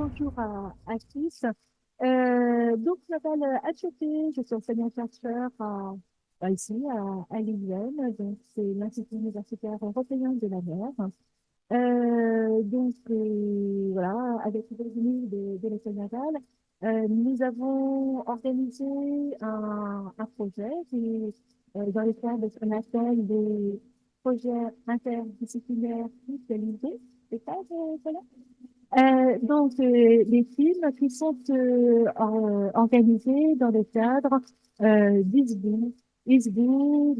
bonjour à tous. Donc, je m'appelle Achete, je suis enseignante-chercheur ici à l'IUM, donc c'est l'Institut universitaire européen de la mer. Voilà, avec les États-Unis de l'École navale, nous avons organisé un projet dans le cadre de ce qu'on appelle des projets interdisciplinaires spécialisés. C'est ça, voilà? Les films qui sont organisés dans le cadre d'ISBU. ISBU,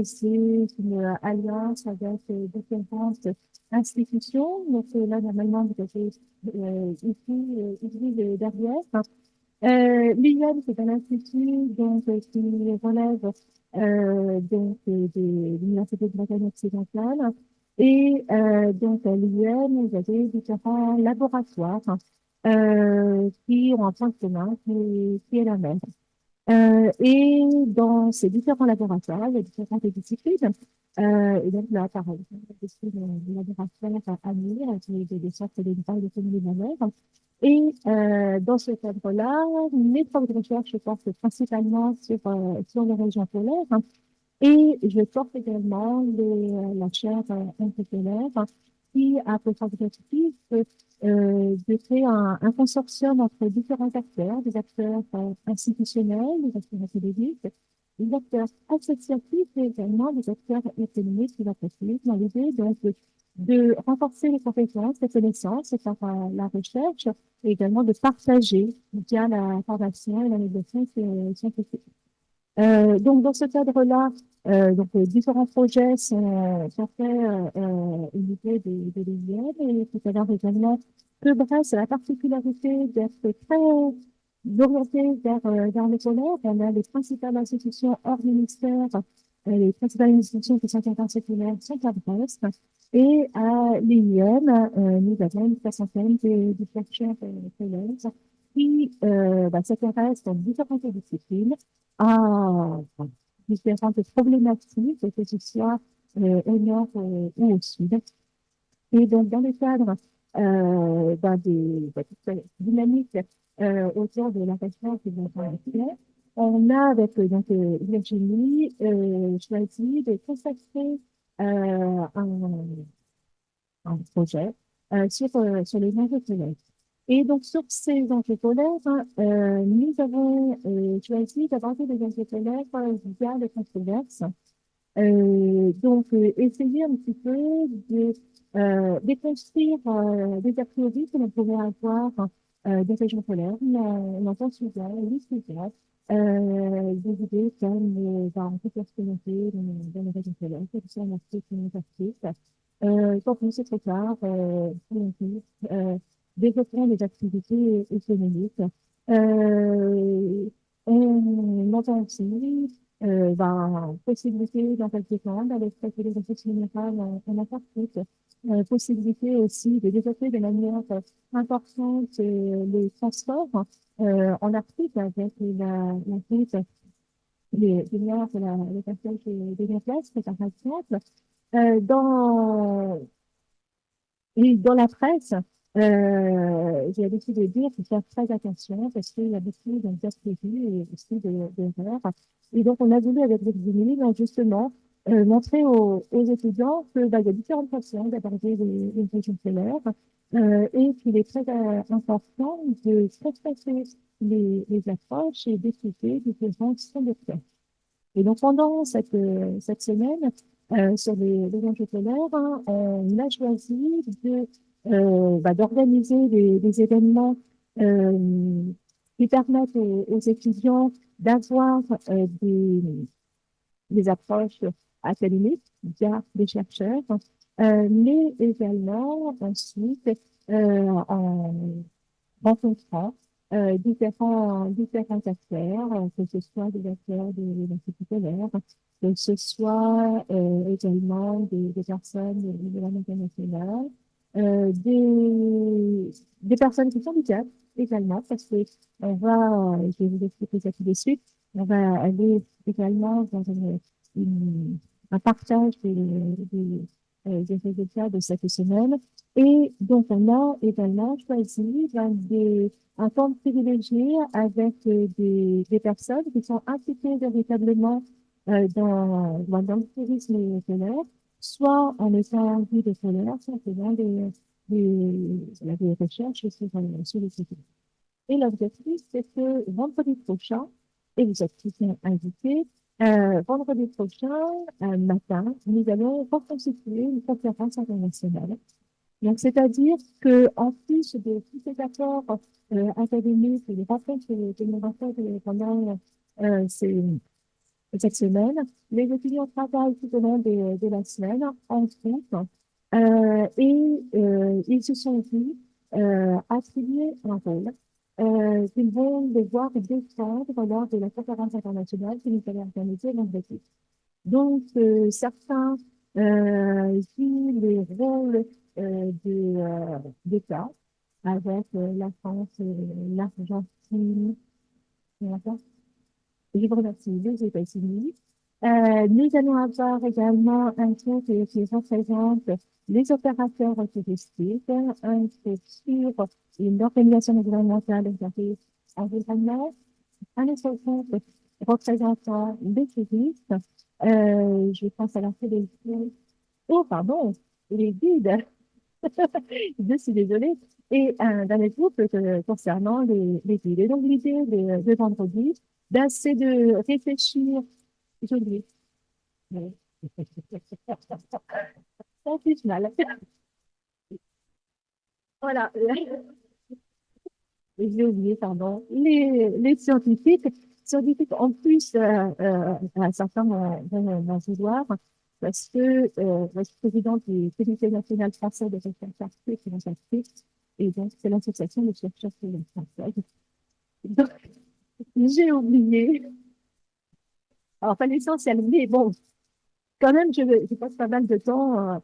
c'est une alliance avec différentes institutions. Donc là, normalement, vous avez ISBU derrière. L'IAM, c'est un institut qui relève de l'Université de Bretagne occidentale. Et à l'IAM, vous avez différents laboratoires qui ont un point commun qui est la même. Et dans ces différents laboratoires, il y a différentes disciplines. Et donc là, par exemple, je suis dans le laboratoire à Amir, qui est des centres de l'économie de la mer. Et dans ce cadre-là, mes travaux de recherche portent principalement sur les régions polaires. Et je porte également la chaire interpolaire qui a pour objectif de créer un consortium entre différents acteurs, des acteurs institutionnels, des acteurs académiques, des acteurs associatifs et également des acteurs économiques qui va passer dans l'idée de renforcer les compétences, les connaissances par la recherche et également de partager via la formation et la négociation scientifique. Dans ce cadre-là, différents projets sont faits au niveau de l'IUM et tout à l'heure également, que Brest a la particularité d'être très orienté vers le polaire. On a les principales institutions hors ministère, les principales institutions qui sont internationales sont à Brest. Et à l'IUM, nous avons une soixantaine de chercheurs polaires qui s'intéressent dans différentes disciplines à différentes problématiques, que ce soit au nord ou au sud. Et donc, dans le cadre de cette dynamique autour de la recherche et de l'information, on a avec Virginie choisi de consacrer un projet sur les enjeux polaires. Et donc, sur ces enjeux polaires, nous avons choisi d'aborder les enjeux polaires via les controverses. Essayer un petit peu de déconstruire des a priori que l'on pourrait avoir des régions polaires. On entend souvent, on lit souvent, des idées comme on peut expérimenter dans les régions polaires, que ce soit en Afrique ou en Afrique. Quand on sait trop tard, développement des activités économiques. Euh, on entend aussi possibilité dans quelques temps d'aller traiter les ressources minérales en Antarctique. Possibilité aussi de développer de manière importante les transports en Arctique avec la fuite des mers et le passage des glaces, par exemple. Dans la presse, j'ai l'habitude de dire qu'il faut faire très attention parce qu'il y a beaucoup d'incertitudes et aussi d'erreurs. Et donc, on a voulu, avec les justement, montrer aux étudiants il y a différentes façons d'aborder les régions polaires et qu'il est très important de traiter les approches et d'écouter différentes façons de faire. Et donc, pendant cette semaine, sur les enjeux polaires, on a choisi d'organiser des événements euh, qui permettent aux étudiants d'avoir des approches académiques via des chercheurs, mais également ensuite en rencontrant différents acteurs, que ce soit des acteurs de l'Institut polaire, que ce soit également des personnes de la internationale, des personnes qui sont du théâtre également, parce que je vais vous expliquer ça tout de suite, on va aller également dans un partage des résultats de cette semaine Et donc, on a également choisi un temps privilégié avec des personnes qui sont impliquées véritablement dans le tourisme scolaire, soit en étant guide scolaire, soit en faisant des recherches sur les sites. Et l'objectif, c'est que vendredi prochain, et vous êtes tous invités, vendredi prochain, matin, nous allons reconstituer une conférence internationale. Donc, c'est-à-dire que en plus de tous ces accords académiques et les rencontres que nous avons fait pendant cette semaine, les étudiants travaillent tout au long de la semaine en groupe ils se sont vus attribuer un rôle qu'ils vont devoir défendre lors de la conférence internationale qui nous allons organiser vendredi. Donc, certains jouent les rôles d'État avec la France, l'Argentine, je vous remercie, les États-Unis. Nous allons avoir également un tour qui représente les opérateurs touristiques, un tour sur une organisation gouvernementale environnement, un autre tour représentant les touristes. Je pense à la télévision. Oh, pardon, les guides. Je suis désolée. Et dans les groupes concernant les guides. Et donc, l'idée de vendredi, ben, c'est de réfléchir. J'ai oublié. Ouais. Ça fait mal. Voilà. J'ai oublié, pardon. Les scientifiques en plus, un certain vont vouloir, parce que le président du Comité national français de recherche arctique et antarctique, et donc c'est l'association des chercheurs français. Donc, j'ai oublié. Alors, pas l'essentiel, mais bon, quand même, je passe pas mal de temps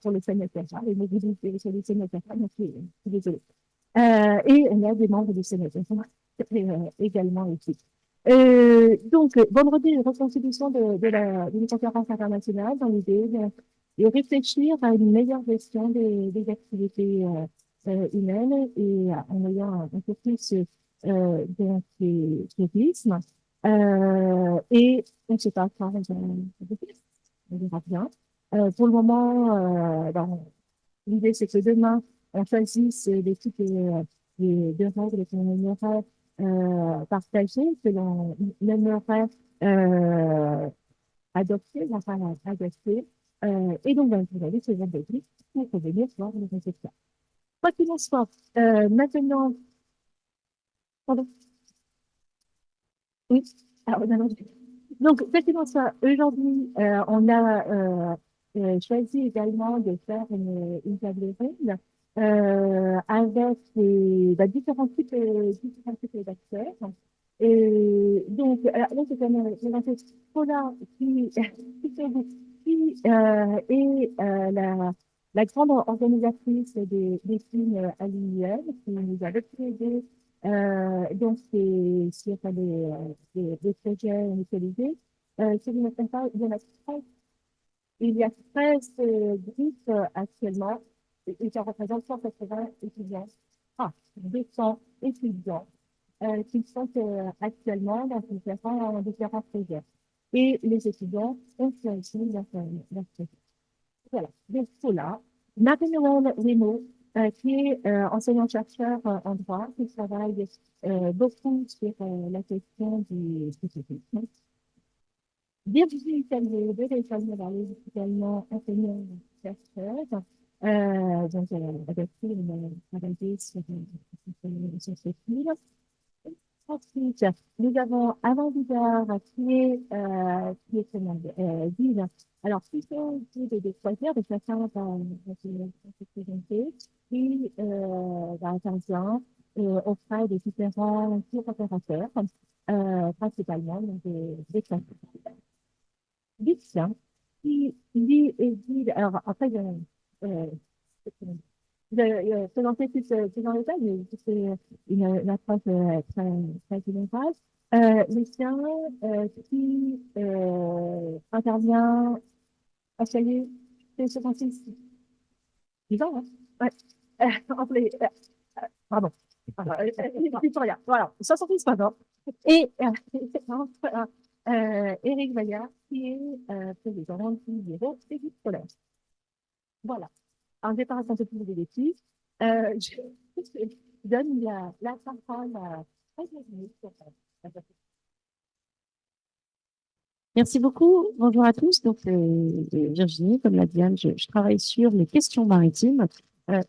pour le sénateur, les mobilités sur le sénateur, donc je suis désolée. Et il y a des membres du sénateur également ici. Donc, vendredi, une reconstitution d'une conférence internationale dans l'idée de réfléchir à une meilleure gestion des activités humaines et en ayant un peu plus de tourisme. Et on ne sait pas quand on verra bien. Pour le moment, l'idée c'est que demain, on choisisse les types de règles qu'on aimerait partager, que l'on aimerait euh, adopter, enfin adopter. Et donc, ben, vous allez sur votre défi pour revenir voir les résultats. Quoi qu'il en soit, maintenant, pardon, oui, alors, non, non, donc, effectivement, ça, aujourd'hui, on a choisi également de faire une table ronde avec différents types d'acteurs. Et donc, là, c'est comme présenté Paula qui est la grande organisatrice des films à l'UIL, qui nous a beaucoup aidé donc, c'est sur des projets mutualisés. Si je ne me trompe pas, il y a 13 groupes actuellement et ça représente 180 étudiants. Ah, 200 étudiants qui sont actuellement dans différents projets. Et les étudiants ont choisi leur projet. Voilà. Donc, voilà. Marie-Noël Reynaud, qui est enseignant-chercheur en droit, qui travaille beaucoup sur la question du spécifique. Virginie Calvé, de l'école de la également enseignant-chercheur. Donc, elle a pris une travaillé sur ce film. Ensuite, nous avons Alain Vidard qui est comment dire, guide. Alors, plutôt guide des croisières, de chacun va se présenter, qui intervient auprès des différents tours opérateurs, principalement donc des croisières. Lucien, qui lui est guide. Alors, après, euh, présenter plus en détail, mais c'est une approche très générale. Lucien, qui intervient à Chaillé, c'est 10 ans, hein? Ouais. On fait, pardon. Victoria, voilà, 66 ans. Et Éric Vaillard, qui est président du bureau des guides scolaires. Voilà. En dépassant un peu plus de défis, je donne la parole à Virginie. Merci beaucoup. Bonjour à tous. Donc, Virginie, comme l'a dit Anne, je travaille sur les questions maritimes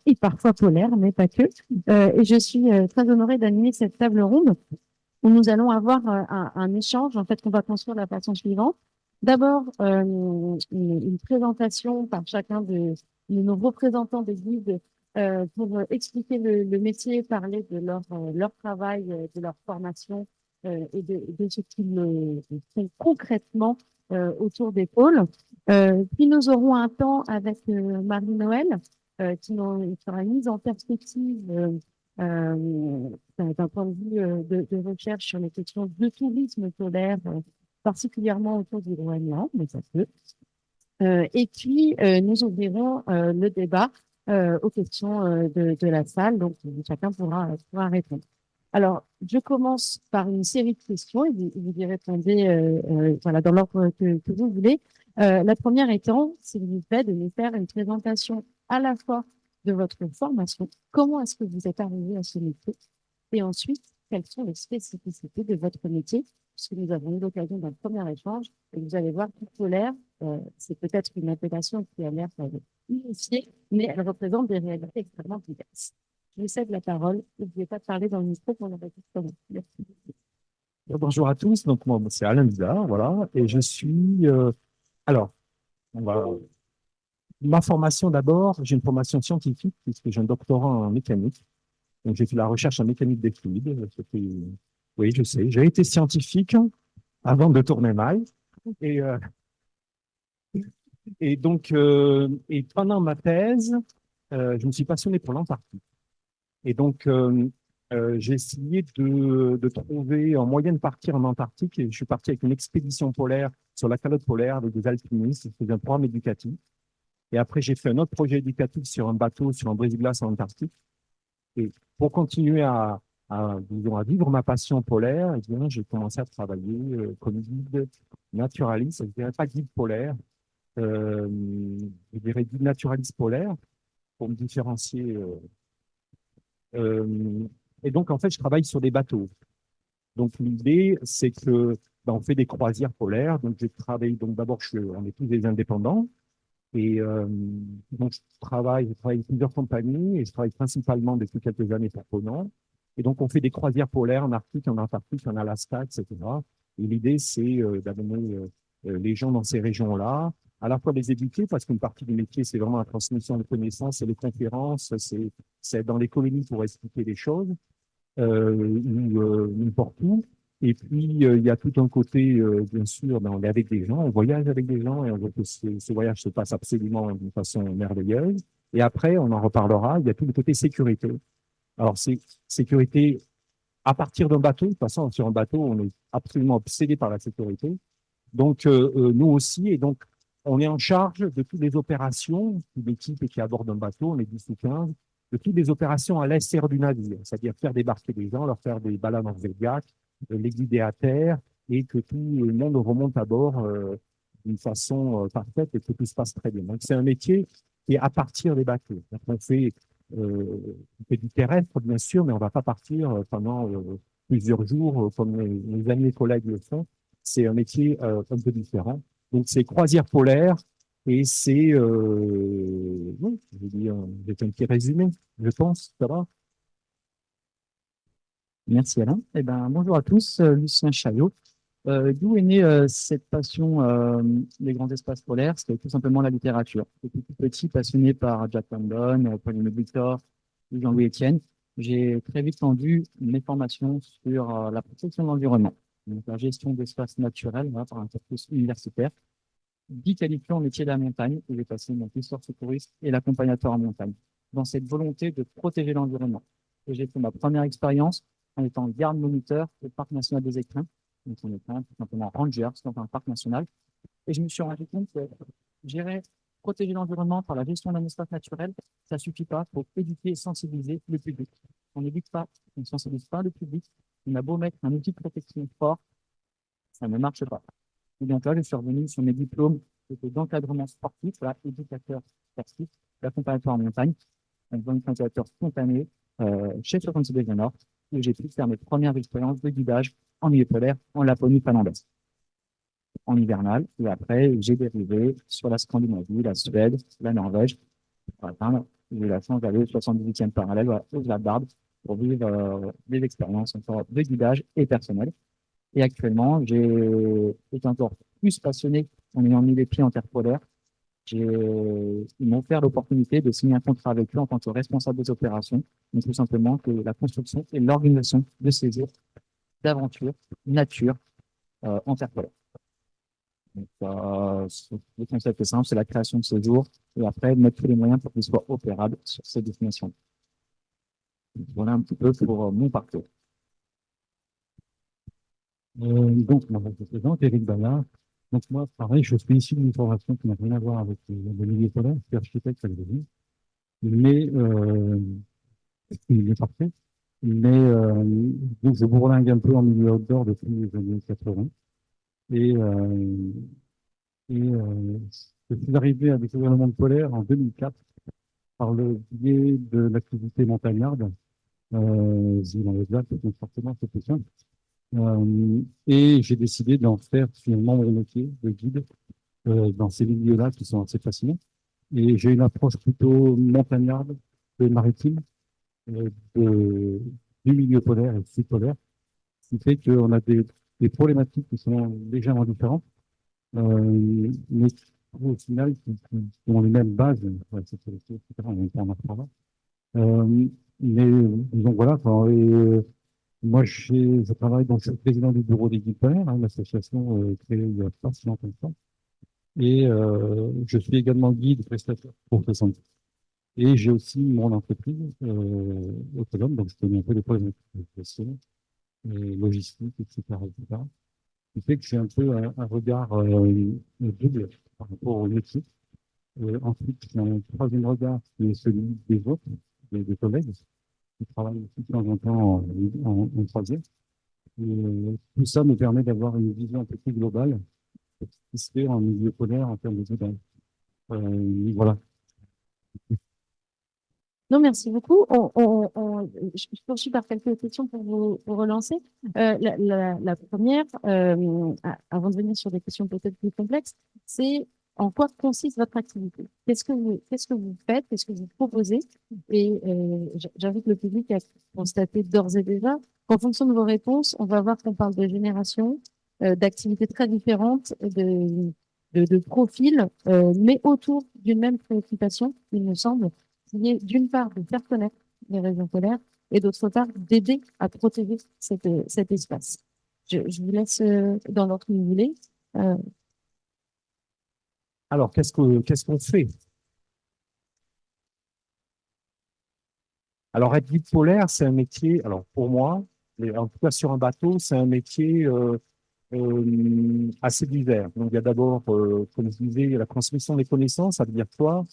et parfois polaires, mais pas que. Et je suis très honorée d'animer cette table ronde où nous allons avoir un échange, en fait, qu'on va construire de la façon suivante. D'abord, une présentation par chacun de nos représentants des guides pour expliquer le métier, parler de leur travail, de leur formation et de ce qu'ils font concrètement autour des pôles. Puis nous aurons un temps avec Marie-Noël qui sera mise en perspective d'un point de vue de recherche sur les questions de tourisme polaire, particulièrement autour du Groenland, mais ça peut. Et puis, nous ouvrirons le débat aux questions de la salle, donc chacun pourra répondre. Alors, je commence par une série de questions et vous y répondez voilà, dans l'ordre que vous voulez. La première étant, s'il vous plaît, de nous faire une présentation à la fois de votre formation, comment est-ce que vous êtes arrivé à ce métier, et ensuite, quelles sont les spécificités de votre métier, puisque nous avons eu l'occasion d'un premier échange, et vous allez voir que polaire, c'est peut-être une appellation qui a l'air initiée, mais elle représente des réalités extrêmement diverses. Je vous cède la parole. N'oubliez pas de parler dans le micro pour l'enregistrement. Merci. Bonjour à tous, donc moi c'est Alain Bizard, voilà, et je suis alors on va ma formation d'abord, j'ai une formation scientifique puisque j'ai un doctorat en mécanique, donc j'ai fait la recherche en mécanique des fluides. Oui, je sais, j'ai été scientifique avant de tourner mal, et et pendant ma thèse, je me suis passionné pour l'Antarctique, et donc j'ai essayé de trouver en moyenne partir en Antarctique, et je suis parti avec une expédition polaire sur la calotte polaire avec des alpinistes. C'était un programme éducatif. Et après, j'ai fait un autre projet éducatif sur un bateau, sur un brise-glace en Antarctique. Et pour continuer disons, à vivre ma passion polaire, eh bien, j'ai commencé à travailler comme guide naturaliste. Je dirais pas guide polaire, euh, je dirais guide naturaliste polaire pour me différencier. Et donc, en fait, je travaille sur des bateaux. Donc, l'idée, c'est que on fait des croisières polaires. Donc, j'ai travaillé. Donc, d'abord, on est tous des indépendants. Et donc, je travaille avec plusieurs compagnies et je travaille principalement depuis quelques années pour Ponant. Et donc, on fait des croisières polaires en Arctique, en Antarctique, en Alaska, etc. Et l'idée, c'est d'amener les gens dans ces régions-là, à la fois les éduquer, parce qu'une partie du métier, c'est vraiment la transmission de connaissances, c'est les conférences, c'est dans les colonies pour expliquer les choses, ou n'importe où. Et puis, il y a tout un côté, bien sûr, on est avec des gens, on voyage avec des gens et on veut que ce voyage se passe absolument d'une façon merveilleuse. Et après, on en reparlera, il y a tout le côté sécurité. Alors, c'est sécurité à partir d'un bateau. De toute façon, sur un bateau, on est absolument obsédé par la sécurité. Donc, nous aussi, et donc, on est en charge de toutes les opérations, l'équipe qui aborde un bateau, on est 10 ou 15, de toutes les opérations à l'estère du navire, c'est-à-dire faire débarquer des gens, leur faire des balades en zodiac, les guider à terre, et que tout le monde remonte à bord d'une façon parfaite et que tout se passe très bien. Donc, c'est un métier qui est à partir des bateaux. Donc, on fait du terrestre, bien sûr, mais on ne va pas partir pendant plusieurs jours, comme mes amis et collègues le font. C'est un métier un peu différent. Donc, c'est croisière polaire et c'est, oui, je vais dire, c'est un petit résumé, je pense, ça va. Merci Alain. Eh ben, bonjour à tous, Lucien Chaillot. D'où est née cette passion des grands espaces polaires? C'est tout simplement la littérature. Depuis tout petit, passionné par Jack London, Pauline Victor, Jean-Louis Etienne, j'ai très vite tendu mes formations sur la protection de l'environnement, donc la gestion d'espaces naturels, voilà, par un cursus universitaire, dit qualifiant au métier de la montagne, où j'ai passé mon histoire secouriste et l'accompagnateur en montagne, dans cette volonté de protéger l'environnement. Et j'ai fait ma première expérience en étant garde moniteur au Parc national des Écrins, donc on est tout simplement ranger dans un parc national. Et je me suis rendu compte que gérer protéger l'environnement par la gestion d'un espace naturel, ça suffit pas. Il faut éduquer et sensibiliser le public. On n'éduque pas, on ne sensibilise pas le public. On a beau mettre un outil de protection fort, ça ne marche pas. Et donc là, je suis revenu sur mes diplômes d'encadrement sportif, voilà, éducateur sportif, l'accompagnateur en montagne, un accompagnateur spontané chez 66 Degrés Nord, où j'ai pu faire mes premières expériences de guidage en milieu polaire en Laponie finlandaise, en hivernal. Et après, j'ai dérivé sur la Scandinavie, la Suède, la Norvège, pour atteindre, j'ai eu la chance d'aller au 78e parallèle, voilà, au Svalbard, pour vivre des expériences encore de guidage et personnel. Et actuellement, j'ai été encore plus passionné en ayant mis les pieds en terre polaire. Ils m'ont offert l'opportunité de signer un contrat avec eux en tant que responsable des opérations, mais tout simplement que la construction et l'organisation de séjours d'aventure, nature, en terre polaire. Donc, le concept est simple, c'est la création de séjours et après mettre tous les moyens pour qu'ils soient opérables sur ces destinations. Voilà un petit peu pour mon parcours. Donc, je me présente, Éric Ballard. Donc, moi, pareil, je suis issu d'une formation qui n'a rien à voir avec le milieu polaire, je suis architecte à l'origine, mais il est parfait. Mais donc, je bourlingue un peu en milieu outdoor depuis les années 80. Et, je suis arrivé à découvrir le monde polaire en 2004 par le biais de l'activité montagnarde. Dans les Alpes, donc forcément, c'était simple. Et j'ai décidé d'en faire finalement mon métier de guide dans ces milieux-là qui sont assez fascinants. Et j'ai une approche plutôt montagnarde que maritime du milieu polaire et subpolaire, ce qui fait qu'on a des problématiques qui sont légèrement différentes, mais au final qui ont les mêmes bases, la sécurité, etc. On en reparlera. Mais donc voilà, enfin, moi, je travaille, donc je suis président du bureau des guides polaires, une association créée il n'y a pas si longtemps que ça. Et je suis également guide prestataire pour 60. Et j'ai aussi mon entreprise autonome, donc je connais un peu les problématiques de gestion, logistique, etc., etc. Ce qui fait que j'ai un peu un regard double par rapport au métier. Ensuite, j'ai un troisième regard qui est celui des autres, des collègues, qui travaillent aussi de temps en temps en troisième. Et, tout ça me permet d'avoir une vision un peu plus globale de ce qui se fait en milieu polaire en termes de guidage. Voilà. Non, merci beaucoup. Je poursuis par quelques questions pour vous relancer. La première, avant de venir sur des questions peut-être plus complexes, c'est en quoi consiste votre activité? Qu'est-ce que vous faites? Qu'est-ce que vous proposez? Et j'invite le public à constater d'ores et déjà qu'en fonction de vos réponses, on va voir qu'on parle de génération, d'activités très différentes, de profils, mais autour d'une même préoccupation, il me semble, qui est d'une part de faire connaître les régions polaires et d'autre part d'aider à protéger cet espace. Je vous laisse dans l'ordre que vous voulez. Alors, qu'est-ce qu'on fait? Alors, être guide polaire, c'est un métier, alors pour moi, en tout cas sur un bateau, c'est un métier assez divers. Donc, il y a d'abord, comme je disais, la transmission des connaissances, ça veut dire quoi?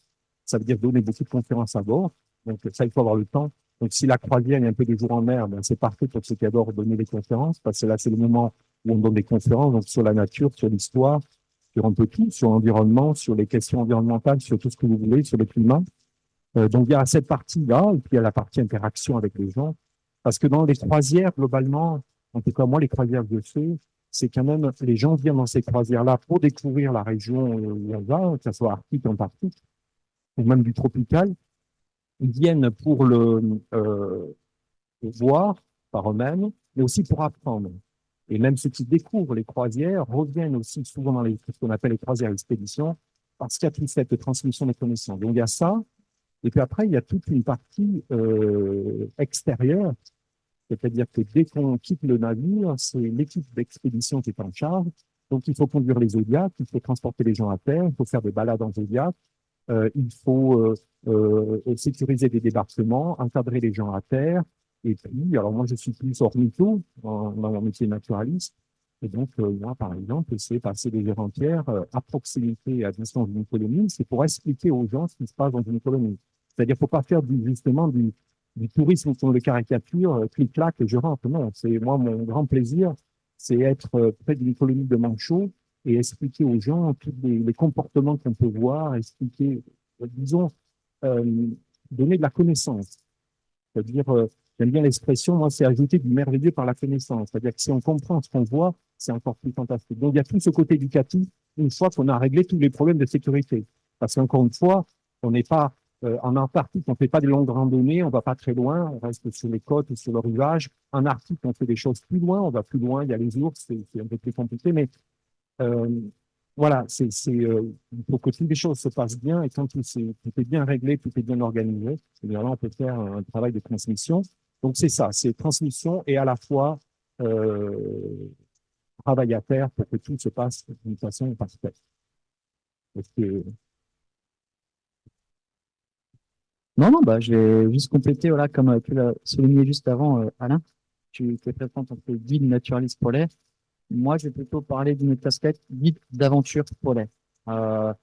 Ça veut dire donner beaucoup de conférences à bord. Donc, ça, il faut avoir le temps. Donc, si la croisière est un peu des jours en mer, ben, c'est parfait pour ceux qui adorent donner des conférences, parce que là, c'est le moment où on donne des conférences, donc sur la nature, sur l'histoire, sur un peu tout, sur l'environnement, sur les questions environnementales, sur tout ce que vous voulez, sur le climat. Donc, il y a cette partie-là, et puis il y a la partie interaction avec les gens. Parce que dans les croisières, globalement, en tout cas, moi, les croisières que je fais, c'est quand même, les gens viennent dans ces croisières-là pour découvrir la région où on va, que ce soit arctique, antarctique, ou même du tropical. Ils viennent pour le voir par eux-mêmes, mais aussi pour apprendre. Et même ceux qui découvrent les croisières reviennent aussi souvent dans ce qu'on appelle les croisières expéditions, parce qu'il y a toute cette transmission des connaissances. Donc, il y a ça. Et puis après, il y a toute une partie extérieure, c'est-à-dire que dès qu'on quitte le navire, c'est l'équipe d'expédition qui est en charge. Donc, il faut conduire les zodiacs, il faut transporter les gens à terre, il faut faire des balades en zodiac, il faut sécuriser des débarquements, encadrer les gens à terre. Et puis, alors moi, je suis plus ornitho dans mon métier naturaliste. Et donc, moi, par exemple, c'est passer des heures entières à proximité, à distance d'une colonie, c'est pour expliquer aux gens ce qui se passe dans une colonie. C'est-à-dire, faut pas faire justement du tourisme sur le caricature, clic-clac, et je rentre. Non, c'est moi, mon grand plaisir, c'est être près d'une colonie de manchots et expliquer aux gens tous les comportements qu'on peut voir, expliquer, disons, euh, donner de la connaissance. C'est-à-dire, j'aime bien l'expression, moi, c'est ajouter du merveilleux par la connaissance. C'est-à-dire que si on comprend ce qu'on voit, c'est encore plus fantastique. Donc, il y a tout ce côté éducatif une fois qu'on a réglé tous les problèmes de sécurité. Parce qu'encore une fois, on n'est pas en Antarctique, on ne fait pas des longues randonnées, on va pas très loin, on reste sur les côtes ou sur le rivage. En Arctique, on fait des choses plus loin, on va plus loin, il y a les ours, c'est un peu plus compliqué, mais euh, voilà, il faut que toutes les choses se passent bien et quand tout est bien réglé, tout est bien organisé, là, on peut faire un travail de transmission. Donc, c'est ça, c'est transmission et à la fois travail à faire pour que tout se passe d'une façon parfaite. Parce que, Non, non, bah, je vais juste compléter, voilà, comme tu l'as souligné juste avant, Alain, tu t'es présent en tant que guide naturaliste polaire. Moi, je vais plutôt parler d'une casquette guide d'aventure polaire. Euh,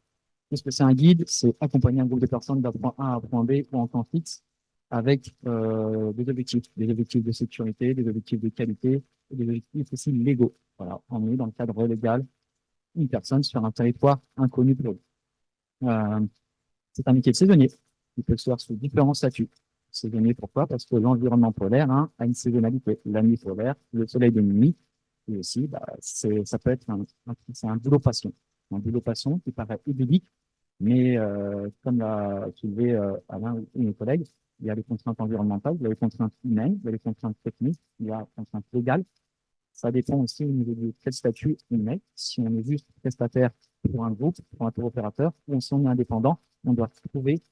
Qu'est-ce que c'est un guide? C'est accompagner un groupe de personnes d'un point A à un point B ou en temps fixe avec des objectifs de sécurité, des objectifs de qualité et des objectifs aussi légaux. Voilà, on est dans le cadre légal, une personne sur un territoire inconnu pour eux. Euh, c'est un métier de saisonnier qui peut se faire sous différents statuts. Saisonnier, pourquoi? Parce que l'environnement polaire a une saisonnalité. La nuit polaire, le soleil de minuit, et aussi, bah, ça peut être c'est un boulot passion. Un boulot passion qui paraît idyllique, mais comme l'a soulevé Alain ou mes collègues, il y a les contraintes environnementales, il y a les contraintes humaines, il y a les contraintes techniques, il y a les contraintes légales. Ça dépend aussi au niveau de quel statut on est. Si on est juste prestataire pour un groupe, pour un tour opérateur, ou si on est indépendant, on doit trouver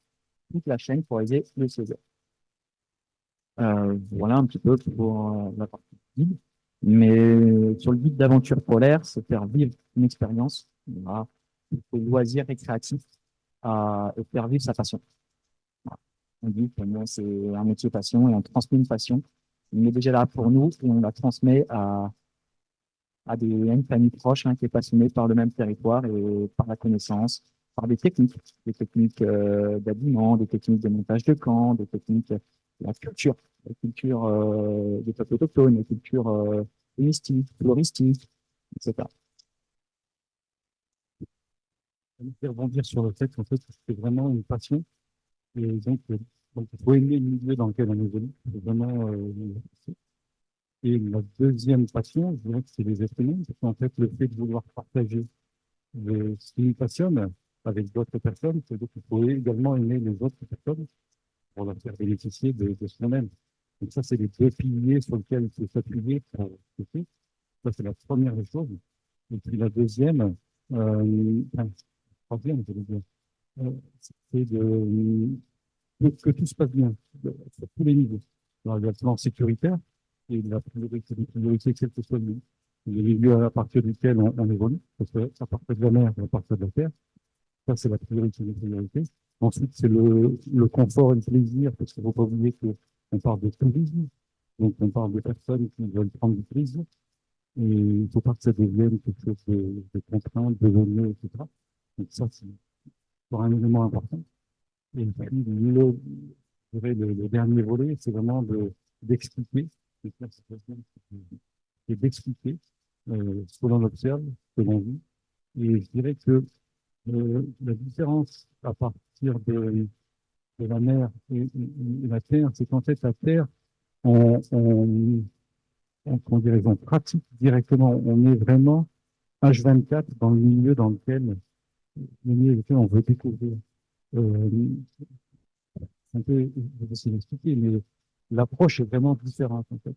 toute la chaîne pour aider le CESE. Voilà un petit peu pour la partie guide. Mais sur le guide d'aventure polaire, c'est faire vivre une expérience, voilà, de loisir récréatif et faire vivre sa passion. Voilà. On dit que moi, c'est un métier passion et on transmet une passion. Il est déjà là pour nous et on la transmet à une famille proche qui est passionnée par le même territoire et par la connaissance, par des techniques d'habillement, des techniques de montage de camp, des techniques de la culture des peuples autochtones, la culture mystique, floristique, etc. je vais rebondir sur le fait qu'en fait, c'est vraiment une passion. Et donc, il faut aimer le milieu dans lequel on évolue. C'est vraiment et la deuxième passion, je dirais que c'est les êtres humains, parce qu'en fait, le fait de vouloir partager ce qui nous passionne avec d'autres personnes, c'est qu'il faut également aimer les autres personnes pour leur faire bénéficier de ce qu'on aime. Donc ça, c'est les deux piliers sur lesquels il faut s'appuyer pour ce faire. Ça, c'est la première des choses. Et puis la deuxième, enfin, troisième, je veux dire, euh, c'est que tout se passe bien, sur tous les niveaux. Alors, il y a le plan sécuritaire, et la priorité, quel que soit le milieu à partir duquel on évolue, parce que ça part de la mer, à partir de la terre. Ça, c'est la priorité des priorités. Ensuite, c'est le confort et le plaisir, parce qu'il ne faut pas oublier qu'on parle de tourisme, donc on parle de personnes qui veulent prendre du plaisir, et il ne faut pas que ça devienne quelque chose de contraint, de venir, etc. Donc ça, c'est pour un élément important. Et puis, je dirais le dernier volet, c'est vraiment d'expliquer, et d'expliquer ce que l'on observe, ce que l'on vit. Et je dirais que la différence à partir de la mer et la terre, c'est qu'en fait, la terre, on, on, comment dirais-je, on pratique directement, on est vraiment H24 dans le milieu dans lequel on veut découvrir. Euh, c'est un peu difficile d'expliquer, mais l'approche est vraiment différente, en fait.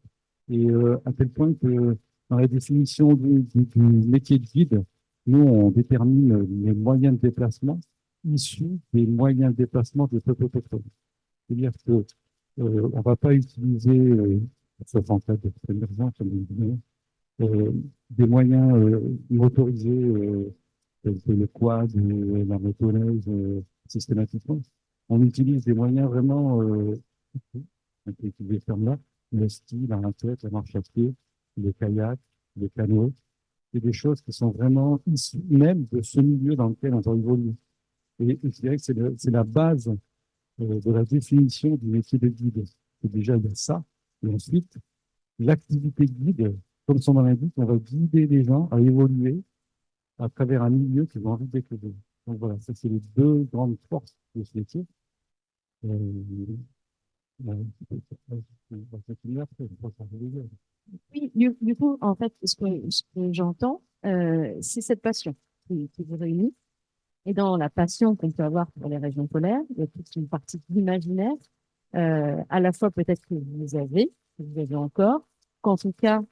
Et à tel point que dans la définition du métier de guide, nous, on détermine les moyens de déplacement issus des moyens de déplacement des peuples autochtones. C'est-à-dire que on va pas utiliser, sauf en cas d'émergence, euh, des moyens motorisés tels que le quad, la motoneige, systématiquement. On utilise des moyens vraiment on peut utiliser ce terme-là, le ski, la raquette, la marche à pied, le kayak, le canot, c'est des choses qui sont vraiment issues même de ce milieu dans lequel on va évoluer. Et je dirais que c'est la base de la définition du métier de guide. Et déjà, il y a ça. Et ensuite, l'activité de guide, comme son nom l'indique, on va guider les gens à évoluer à travers un milieu qu'ils ont envie de découvrir. Donc voilà, ça c'est les deux grandes forces de ce métier. Euh, Oui, du coup, en fait, ce que j'entends, c'est cette passion qui vous réunit. Et dans la passion qu'on peut avoir pour les régions polaires, il y a toute une partie d'imaginaire, à la fois peut-être que vous avez encore, qu'en tout cas,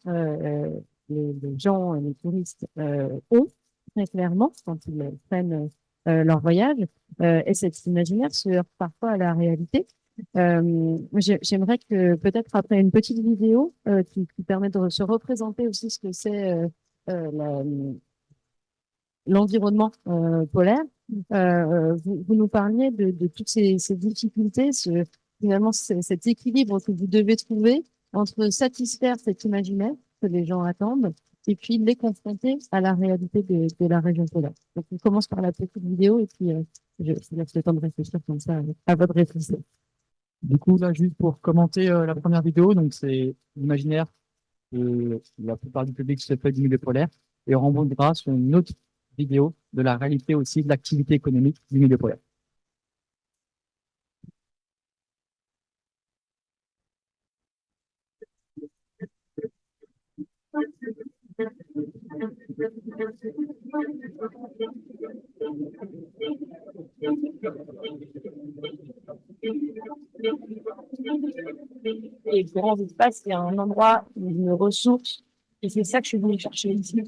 les gens, les touristes ont très clairement quand ils prennent leur voyage. Et cet imaginaire se heurte parfois à la réalité. J'aimerais que peut-être après une petite vidéo qui permet de se représenter aussi ce que c'est l'environnement polaire. Vous nous parliez de toutes ces difficultés, finalement cet équilibre que vous devez trouver entre satisfaire cet imaginaire que les gens attendent et puis les confronter à la réalité de la région polaire. Donc on commence par la petite vidéo et puis je vous laisse le temps de réfléchir comme ça à votre réflexion. Du coup, là, juste pour commenter la première vidéo, donc c'est l'imaginaire que la plupart du public se fait du milieu polaire, et on rebondira sur une autre vidéo de la réalité aussi de l'activité économique du milieu polaire. Les grands espaces, c'est un endroit où je me ressource et c'est ça que je suis venue chercher ici.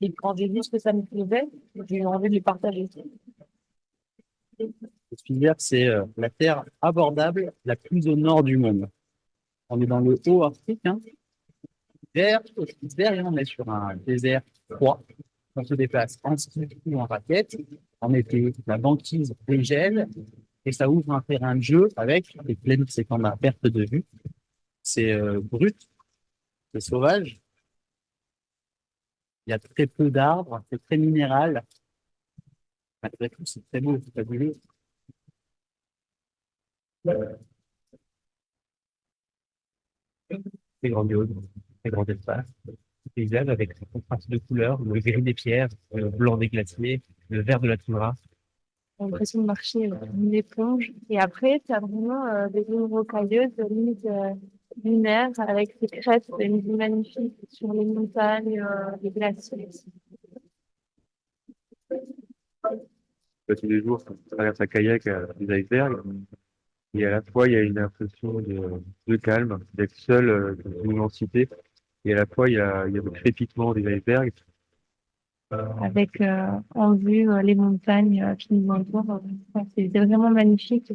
Et quand j'ai vu ce que ça me faisait, j'ai eu envie de le partager. Spitzberg, c'est la terre abordable la plus au nord du monde. On est dans le haut Arctique, hein, vers Spitzberg, on est sur un désert froid. On se déplace en ski ou en raquette. En été, la banquise dégèle et ça ouvre un terrain de jeu avec des plaines, c'est qu'on a perte de vue. C'est brut, c'est sauvage. Il y a très peu d'arbres, c'est très minéral. Malgré tout, c'est très beau, c'est fabuleux. Très grandiose, très grand espace. Paysage avec ce contraste de couleurs, le gris des pierres, le blanc des glaciers, le vert de la toundra. J'ai l'impression de marcher une éponge. Et après, tu as vraiment des zones rocailleuses, limite lunaires, avec ces crêtes, des vues magnifiques sur les montagnes, les glaciers. Tous les jours, quand on traverse un kayak à des icebergs, et à la fois, il y a une impression de calme, d'être seul dans une immensité, et à la fois, il y a le crépitement des icebergs. Avec en vue les montagnes qui nous entourent. C'est vraiment magnifique.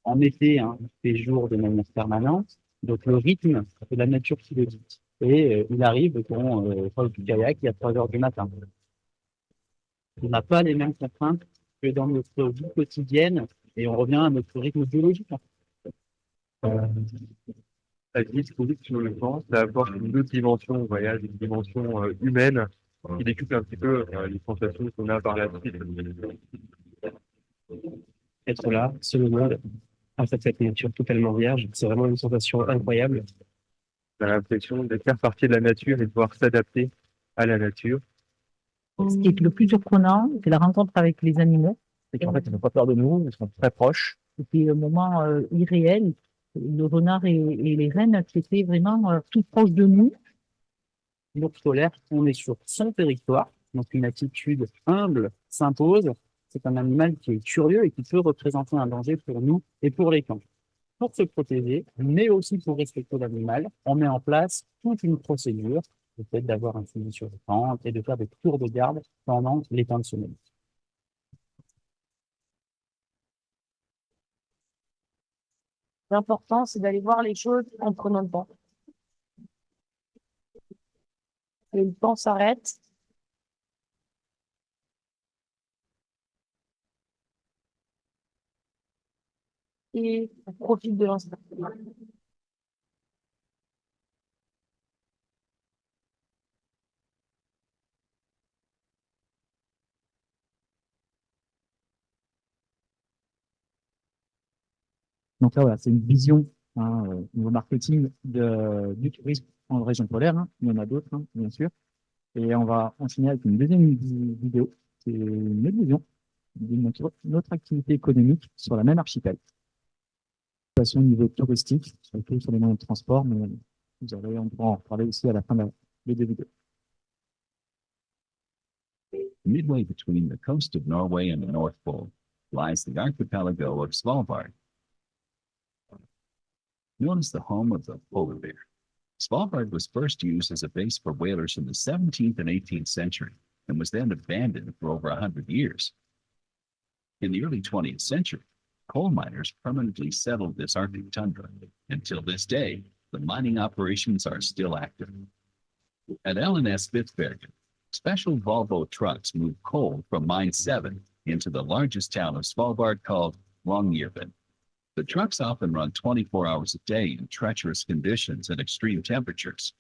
En été, hein, il fait jour de manière permanente, donc le rythme de la nature qui le dicte. Et il arrive qu'on fasse du kayak il y a 3 heures du matin. On n'a pas les mêmes contraintes que dans notre vie quotidienne et on revient à notre rythme biologique. La vie touristique, je le pense, ça apporte une autre dimension au voyage, une dimension humaine, qui décuple un petit peu les sensations qu'on a par la suite. Être là, seul au monde, face à cette nature totalement vierge, c'est vraiment une sensation incroyable. On a l'impression de faire partie de la nature et de pouvoir s'adapter à la nature. Ce qui est le plus surprenant, c'est la rencontre avec les animaux. C'est qu'en fait, ils n'ont pas peur de nous, ils sont très proches. Et puis, le moment irréel, le renard et les rennes qui étaient vraiment tout proches de nous. L'ours polaire, on est sur son territoire, donc une attitude humble s'impose. C'est un animal qui est curieux et qui peut représenter un danger pour nous et pour les camps. Pour se protéger, mais aussi pour respecter l'animal, on met en place toute une procédure, le fait d'avoir un suivi sur le camp et de faire des tours de garde pendant les temps de sommeil. L'important, c'est d'aller voir les choses en prenant le temps. Et le temps s'arrête. Et on profite de l'instant. Donc là, voilà, c'est une vision hein, au niveau marketing du tourisme en région polaire. Hein. Il y en a d'autres, hein, bien sûr. Et on va enchaîner avec une deuxième vidéo. C'est une autre vision d'une autre activité économique sur la même archipel. Au niveau touristique, surtout sur les moyens de transport, mais on pourra en reparler aussi à la fin des deux vidéos. Midway between the coast of Norway and the North Pole lies the archipelago of Svalbard. Known as the home of the polar bear, Svalbard was first used as a base for whalers in the 17th and 18th century and was then abandoned for over 100 years. In the early 20th century, coal miners permanently settled this Arctic tundra. Until this day, the mining operations are still active. At LNS Spitsbergen, special Volvo trucks move coal from Mine 7 into the largest town of Svalbard called Longyearbyen. The trucks often run 24 hours a day in treacherous conditions and extreme temperatures.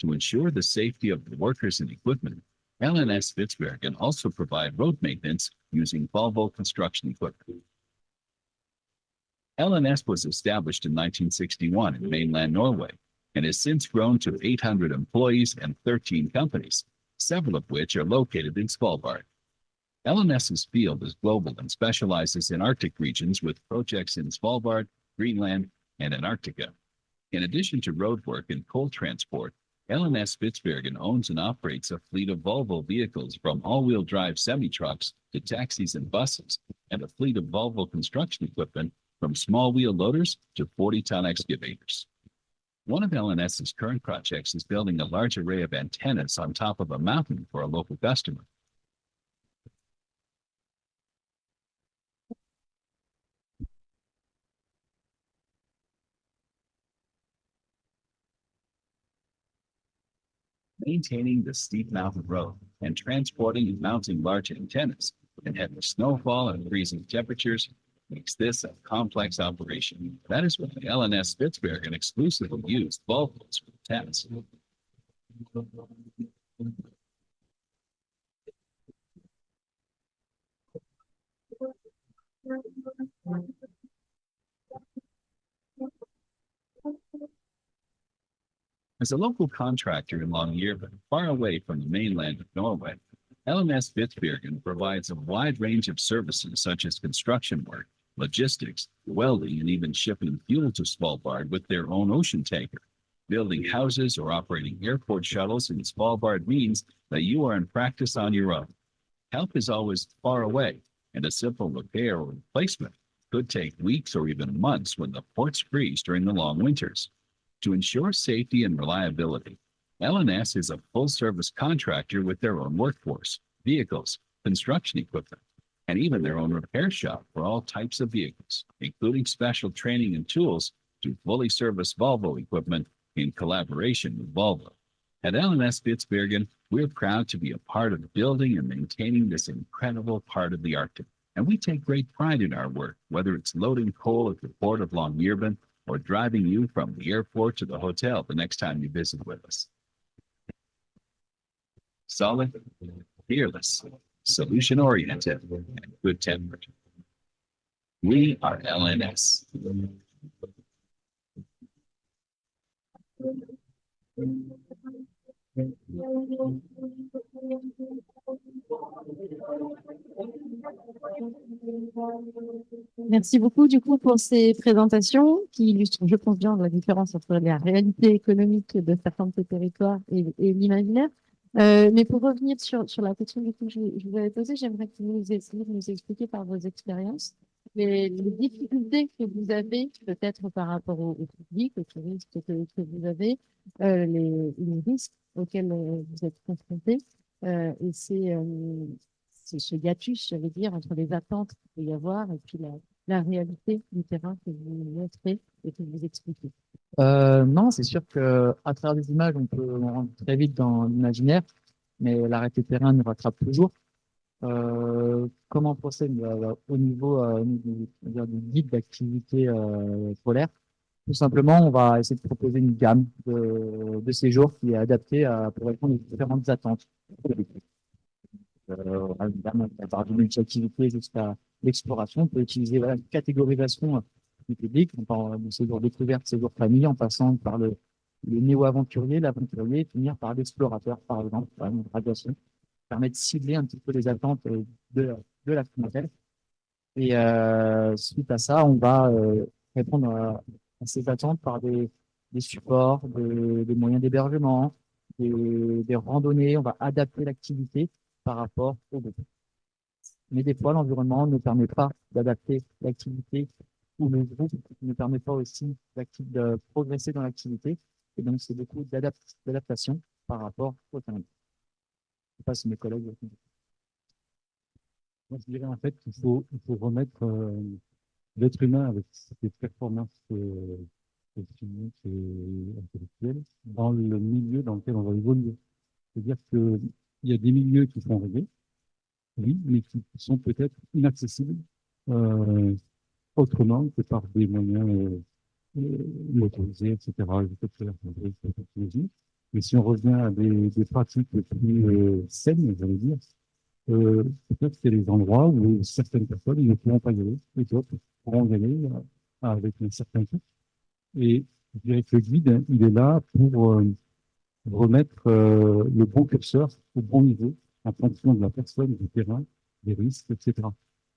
To ensure the safety of the workers and equipment, LNS Spitsbergen also provide road maintenance using Volvo construction equipment. LNS was established in 1961 in mainland Norway and has since grown to 800 employees and 13 companies, several of which are located in Svalbard. LNS's field is global and specializes in Arctic regions with projects in Svalbard, Greenland, and Antarctica. In addition to road work and coal transport, LNS Spitsbergen owns and operates a fleet of Volvo vehicles from all-wheel drive semi-trucks to taxis and buses, and a fleet of Volvo construction equipment from small wheel loaders to 40-ton excavators. One of LNS's current projects is building a large array of antennas on top of a mountain for a local customer. Maintaining the steep mountain road and transporting and mounting large antennas in heavy snowfall and freezing temperatures makes this a complex operation. That is why LNS Spitsbergen exclusively used Volvos for the task. As a local contractor in Longyearbyen, far away from the mainland of Norway, LNS Spitsbergen provides a wide range of services such as construction work, logistics, welding, and even shipping fuel to Svalbard with their own ocean tanker. Building houses or operating airport shuttles in Svalbard means that you are in practice on your own. Help is always far away, and a simple repair or replacement could take weeks or even months when the ports freeze during the long winters. To ensure safety and reliability, LNS is a full-service contractor with their own workforce, vehicles, construction equipment, and even their own repair shop for all types of vehicles, including special training and tools to fully service Volvo equipment in collaboration with Volvo. At LNS Spitsbergen, we're proud to be a part of building and maintaining this incredible part of the Arctic, and we take great pride in our work, whether it's loading coal at the port of Longyearbyen or driving you from the airport to the hotel the next time you visit with us. Solid, fearless, solution-oriented, and good-tempered. We are LNS. Merci beaucoup du coup pour ces présentations qui illustrent, je pense bien, la différence entre la réalité économique de certains de ces territoires et l'imaginaire. Mais pour revenir sur la question du coup, je vous avais posée, j'aimerais que vous nous expliquiez par vos expériences les difficultés que vous avez, peut-être par rapport au public, aux touristes que vous avez, les risques auxquels vous êtes confrontés. Et c'est ce hiatus, j'allais dire, entre les attentes qu'il peut y avoir et puis la réalité du terrain que vous montrez et que vous expliquez. Non, c'est sûr que à travers des images, on peut rentrer très vite dans l'imaginaire, mais la réalité terrain nous rattrape toujours. Comment procède au niveau du guide d'activité polaire? Tout simplement, on va essayer de proposer une gamme de séjours qui est adaptée pour répondre aux différentes attentes. Évidemment, à part du multi-activité jusqu'à l'exploration, on peut utiliser une catégorisation du public, du séjour découverte, séjour famille, en passant par le néo-aventurier, l'aventurier, finir par l'explorateur, par exemple, par une graduation, permet de cibler un petit peu les attentes de la clientèle. Et suite à ça, on va répondre à ces attentes par des supports, des moyens d'hébergement, des randonnées. On va adapter l'activité par rapport au groupe. Mais des fois, l'environnement ne permet pas d'adapter l'activité ou le groupe ne permet pas aussi de progresser dans l'activité. Et donc, c'est beaucoup d'adaptation par rapport au terrain. Je ne sais pas si mes collègues. Moi, je dirais en fait il faut remettre l'être humain avec ses performances physiques et intellectuelles dans le milieu dans lequel on va évoluer. C'est-à-dire qu'il y a des milieux qui font rêver, oui, mais qui sont peut-être inaccessibles autrement que par des moyens motorisés, etc. Mais si on revient à des pratiques plus saines, j'allais dire, peut-être qu'il y a des endroits où certaines personnes ils ne pourront pas y aller, et d'autres pourront y aller avec un certain coût. Et je dirais que le guide, il est là pour remettre le bon curseur au bon niveau en fonction de la personne, du terrain, des risques, etc.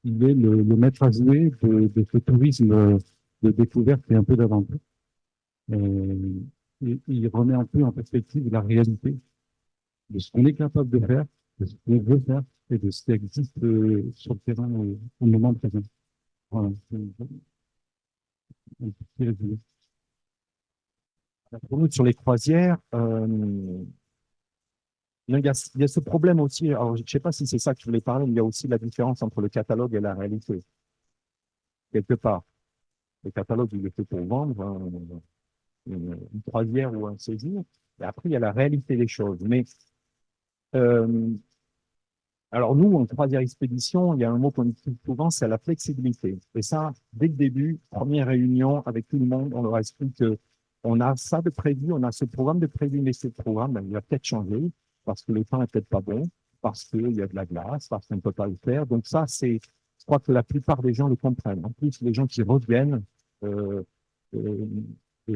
Il est le maître à jouer de ce tourisme de découverte et un peu d'aventure. Et il remet un peu en perspective la réalité de ce qu'on est capable de faire, de ce qu'on veut faire et de ce qui existe sur le terrain au moment présent. Voilà. Un petit résumé. Pour nous, sur les croisières, il y a ce problème aussi. Alors, je ne sais pas si c'est ça que je voulais parler, mais il y a aussi la différence entre le catalogue et la réalité. Quelque part, le catalogue, il est fait pour vendre une croisière ou un séjour. Et après, il y a la réalité des choses. Mais alors nous, en croisière expédition, il y a un mot qu'on utilise souvent, c'est la flexibilité. Et ça, dès le début, première réunion avec tout le monde, on leur explique que on a ça de prévu, on a ce programme de prévu, mais ce programme, ben, il va peut-être changer parce que le temps est peut-être pas bon, parce qu'il y a de la glace, parce qu'on ne peut pas le faire. Donc ça, je crois que la plupart des gens le comprennent. En plus, les gens qui reviennent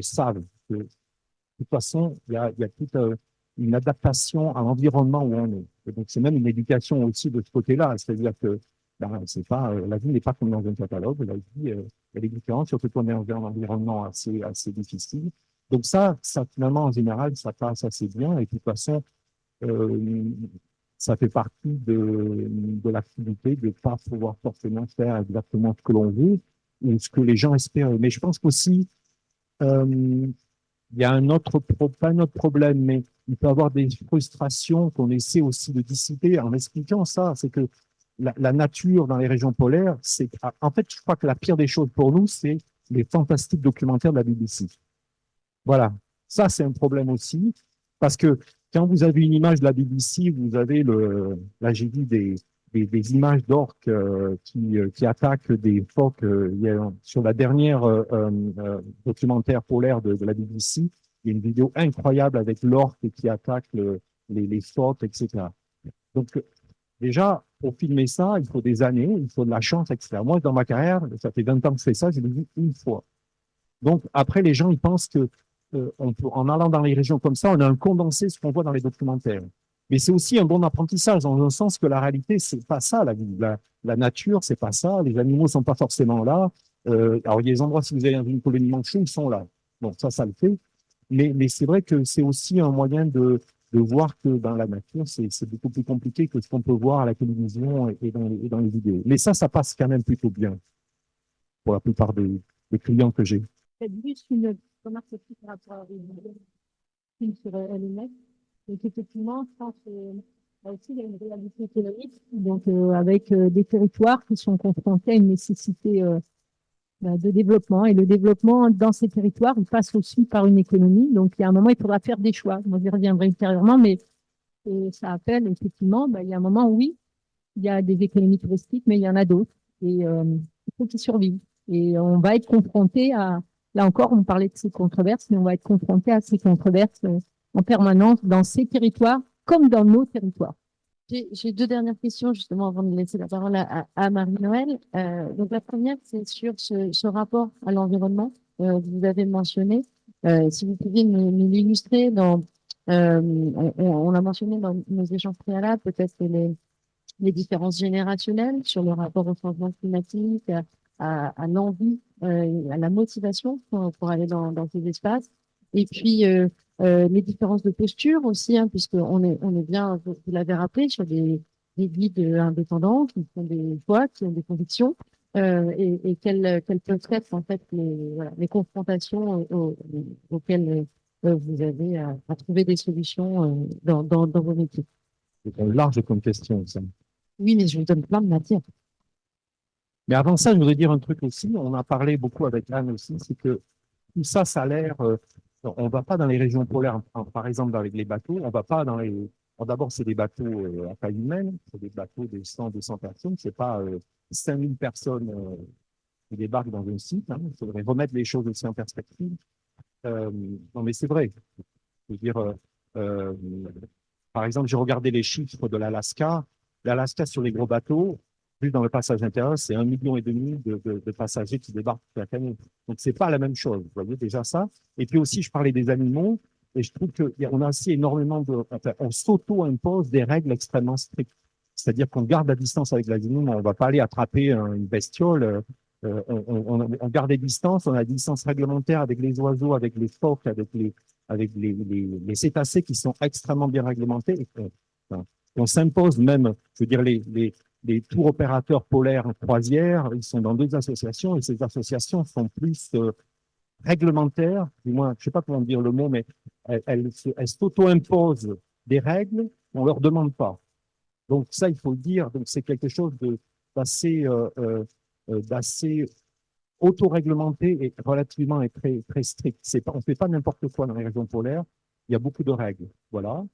savent que de toute façon, il y a toute une adaptation à l'environnement où on est. Et donc, c'est même une éducation aussi de ce côté-là. C'est-à-dire que c'est pas, la vie n'est pas comme dans un catalogue. La vie, elle est différente, surtout qu'on est dans un environnement assez difficile. Donc ça, finalement, en général, ça passe assez bien. Et de toute façon, ça fait partie de l'activité de ne pas pouvoir forcément faire exactement ce que l'on veut ou ce que les gens espèrent. Mais je pense qu'aussi, il y a pas un autre problème, mais il peut y avoir des frustrations qu'on essaie aussi de dissiper en expliquant ça. C'est que la nature dans les régions polaires, en fait, je crois que la pire des choses pour nous, c'est les fantastiques documentaires de la BBC. Voilà. Ça, c'est un problème aussi, parce que quand vous avez une image de la BBC, vous avez là, j'ai vu des images d'orques qui attaquent des phoques. Sur la dernière documentaire polaire de la BBC, il y a une vidéo incroyable avec l'orque qui attaque les phoques, etc. Donc, déjà, pour filmer ça, il faut des années, il faut de la chance, etc. Moi, dans ma carrière, ça fait 20 ans que je fais ça, je l'ai vu une fois. Donc, après, les gens, ils pensent que en allant dans les régions comme ça, on a un condensé de ce qu'on voit dans les documentaires. Mais c'est aussi un bon apprentissage, dans le sens que la réalité, c'est pas ça, la vie. La nature, c'est pas ça. Les animaux sont pas forcément là. Alors, il y a des endroits, si vous allez dans une colonie manchots, ils sont là. Bon, ça le fait. Mais c'est vrai que c'est aussi un moyen de voir que dans la nature, c'est beaucoup plus compliqué que ce qu'on peut voir à la télévision et dans les vidéos. Mais ça passe quand même plutôt bien pour la plupart des clients que j'ai. C'est juste une remarque aussi par rapport à une sur LMS. Donc, effectivement, je pense là aussi, il y a une réalité économique, donc avec des territoires qui sont confrontés à une nécessité de développement. Et le développement dans ces territoires, il passe aussi par une économie. Donc, il y a un moment, il faudra faire des choix. Moi, j'y reviendrai ultérieurement, mais ça appelle effectivement, il y a un moment où oui, il y a des économies touristiques, mais il y en a d'autres. Et il faut qu'ils survivent. Et on va être confronté à, là encore, on parlait de ces controverses, mais on va être confronté à ces controverses en permanence dans ces territoires comme dans nos territoires. J'ai deux dernières questions justement avant de laisser la parole à Marie-Noël. Donc la première, c'est sur ce rapport à l'environnement que vous avez mentionné. Si vous pouviez nous l'illustrer dans, on l'a mentionné dans nos échanges préalables, peut-être que les différences générationnelles sur le rapport au changement climatique, à l'envie, à la motivation pour aller dans ces espaces. Et puis, les différences de posture aussi, hein, on est bien, vous l'avez rappelé, sur des guides indépendants qui font des choix, qui ont des convictions, et quelles peuvent être en fait les confrontations auxquelles vous avez à trouver des solutions dans vos métiers. C'est large comme question, ça. Oui, mais je vous donne plein de matière. Mais avant ça, je voudrais dire un truc aussi. On a parlé beaucoup avec Anne aussi, c'est que tout ça, ça a l'air. On va pas dans les régions polaires, par exemple, avec les bateaux. On va pas dans les. D'abord, c'est des bateaux à taille humaine, c'est des bateaux de 100, 200 personnes. C'est pas 5000 personnes qui débarquent dans un site. Hein. Il faudrait remettre les choses aussi en perspective. Non, mais c'est vrai. Je veux dire, euh, par exemple, j'ai regardé les chiffres de l'Alaska. L'Alaska, sur les gros bateaux, plus dans le passage intérieur, c'est 1,5 million de passagers qui débarquent chaque année. Donc, c'est pas la même chose. Vous voyez déjà ça. Et puis aussi, je parlais des animaux, et je trouve qu'on a aussi énormément enfin, on s'auto-impose des règles extrêmement strictes. C'est-à-dire qu'on garde la distance avec l'animal, on va pas aller attraper une bestiole. On garde des distances, on a des distances réglementaires avec les oiseaux, avec les phoques, avec les cétacés qui sont extrêmement bien réglementés. On s'impose même, je veux dire, les tours opérateurs polaires en croisière, ils sont dans 2 associations et ces associations sont plus réglementaires, du moins, je ne sais pas comment dire le mot, mais elles s'auto-imposent des règles, on ne leur demande pas. Donc ça, il faut le dire, donc c'est quelque chose d'assez auto-réglementé et relativement et très strict. On ne fait pas n'importe quoi dans les régions polaires, il y a beaucoup de règles. Voilà.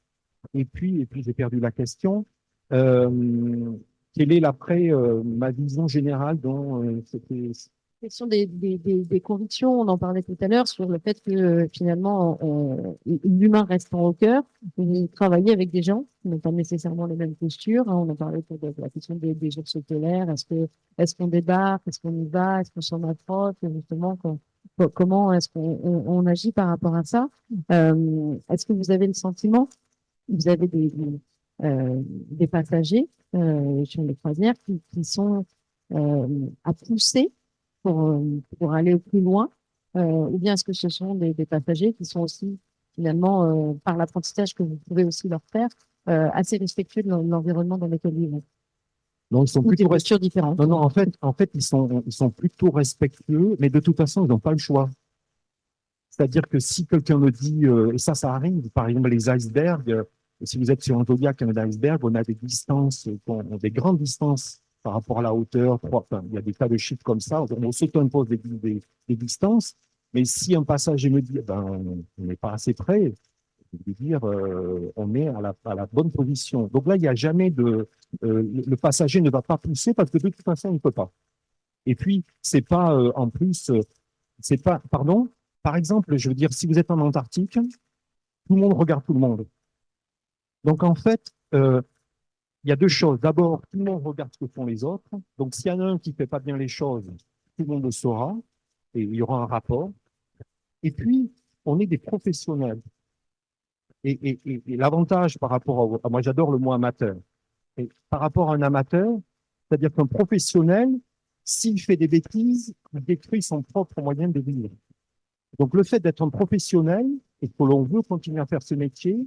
Et puis j'ai perdu la question. Quelle est l'après ma vision générale dont c'était. Question des convictions, on en parlait tout à l'heure sur le fait que finalement l'humain restant au cœur, vous travaillez avec des gens qui n'ont pas nécessairement les mêmes postures. Hein, on a parlé de la question des ours polaires. Est-ce qu'on débarque, est-ce qu'on y va, est-ce qu'on s'en approche, justement, comment est-ce qu'on agit par rapport à ça? Est-ce que vous avez le sentiment, vous avez des passagers sur les croisières qui sont à pousser pour aller plus loin, ou bien est-ce que ce sont des passagers qui sont aussi finalement, par l'apprentissage que vous pouvez aussi leur faire, assez respectueux de l'environnement dans lequel ils vont? Donc, ils sont Ou des plutôt postures différentes. Non, en fait, ils sont plutôt respectueux, mais de toute façon, ils n'ont pas le choix. C'est-à-dire que si quelqu'un me dit, et ça arrive, par exemple, les icebergs, si vous êtes sur un zodiac, un iceberg, on a des distances, des grandes distances par rapport à la hauteur. Enfin, il y a des tas de chiffres comme ça. On s'auto-impose des distances. Mais si un passager me dit, on n'est pas assez près, je veux dire, on est à la bonne position. Donc là, il n'y a jamais le passager ne va pas pousser parce que de toute façon, il ne peut pas. Et puis, c'est pas, en plus, c'est pas, pardon, par exemple, je veux dire, si vous êtes en Antarctique, tout le monde regarde tout le monde. Donc, en fait, il y a 2 choses. D'abord, tout le monde regarde ce que font les autres. Donc, s'il y en a un qui ne fait pas bien les choses, tout le monde le saura et il y aura un rapport. Et puis, on est des professionnels. Et l'avantage par rapport moi, j'adore le mot amateur. Et par rapport à un amateur, c'est-à-dire qu'un professionnel, s'il fait des bêtises, il détruit son propre moyen de vivre. Donc, le fait d'être un professionnel et que l'on veut continuer à faire ce métier,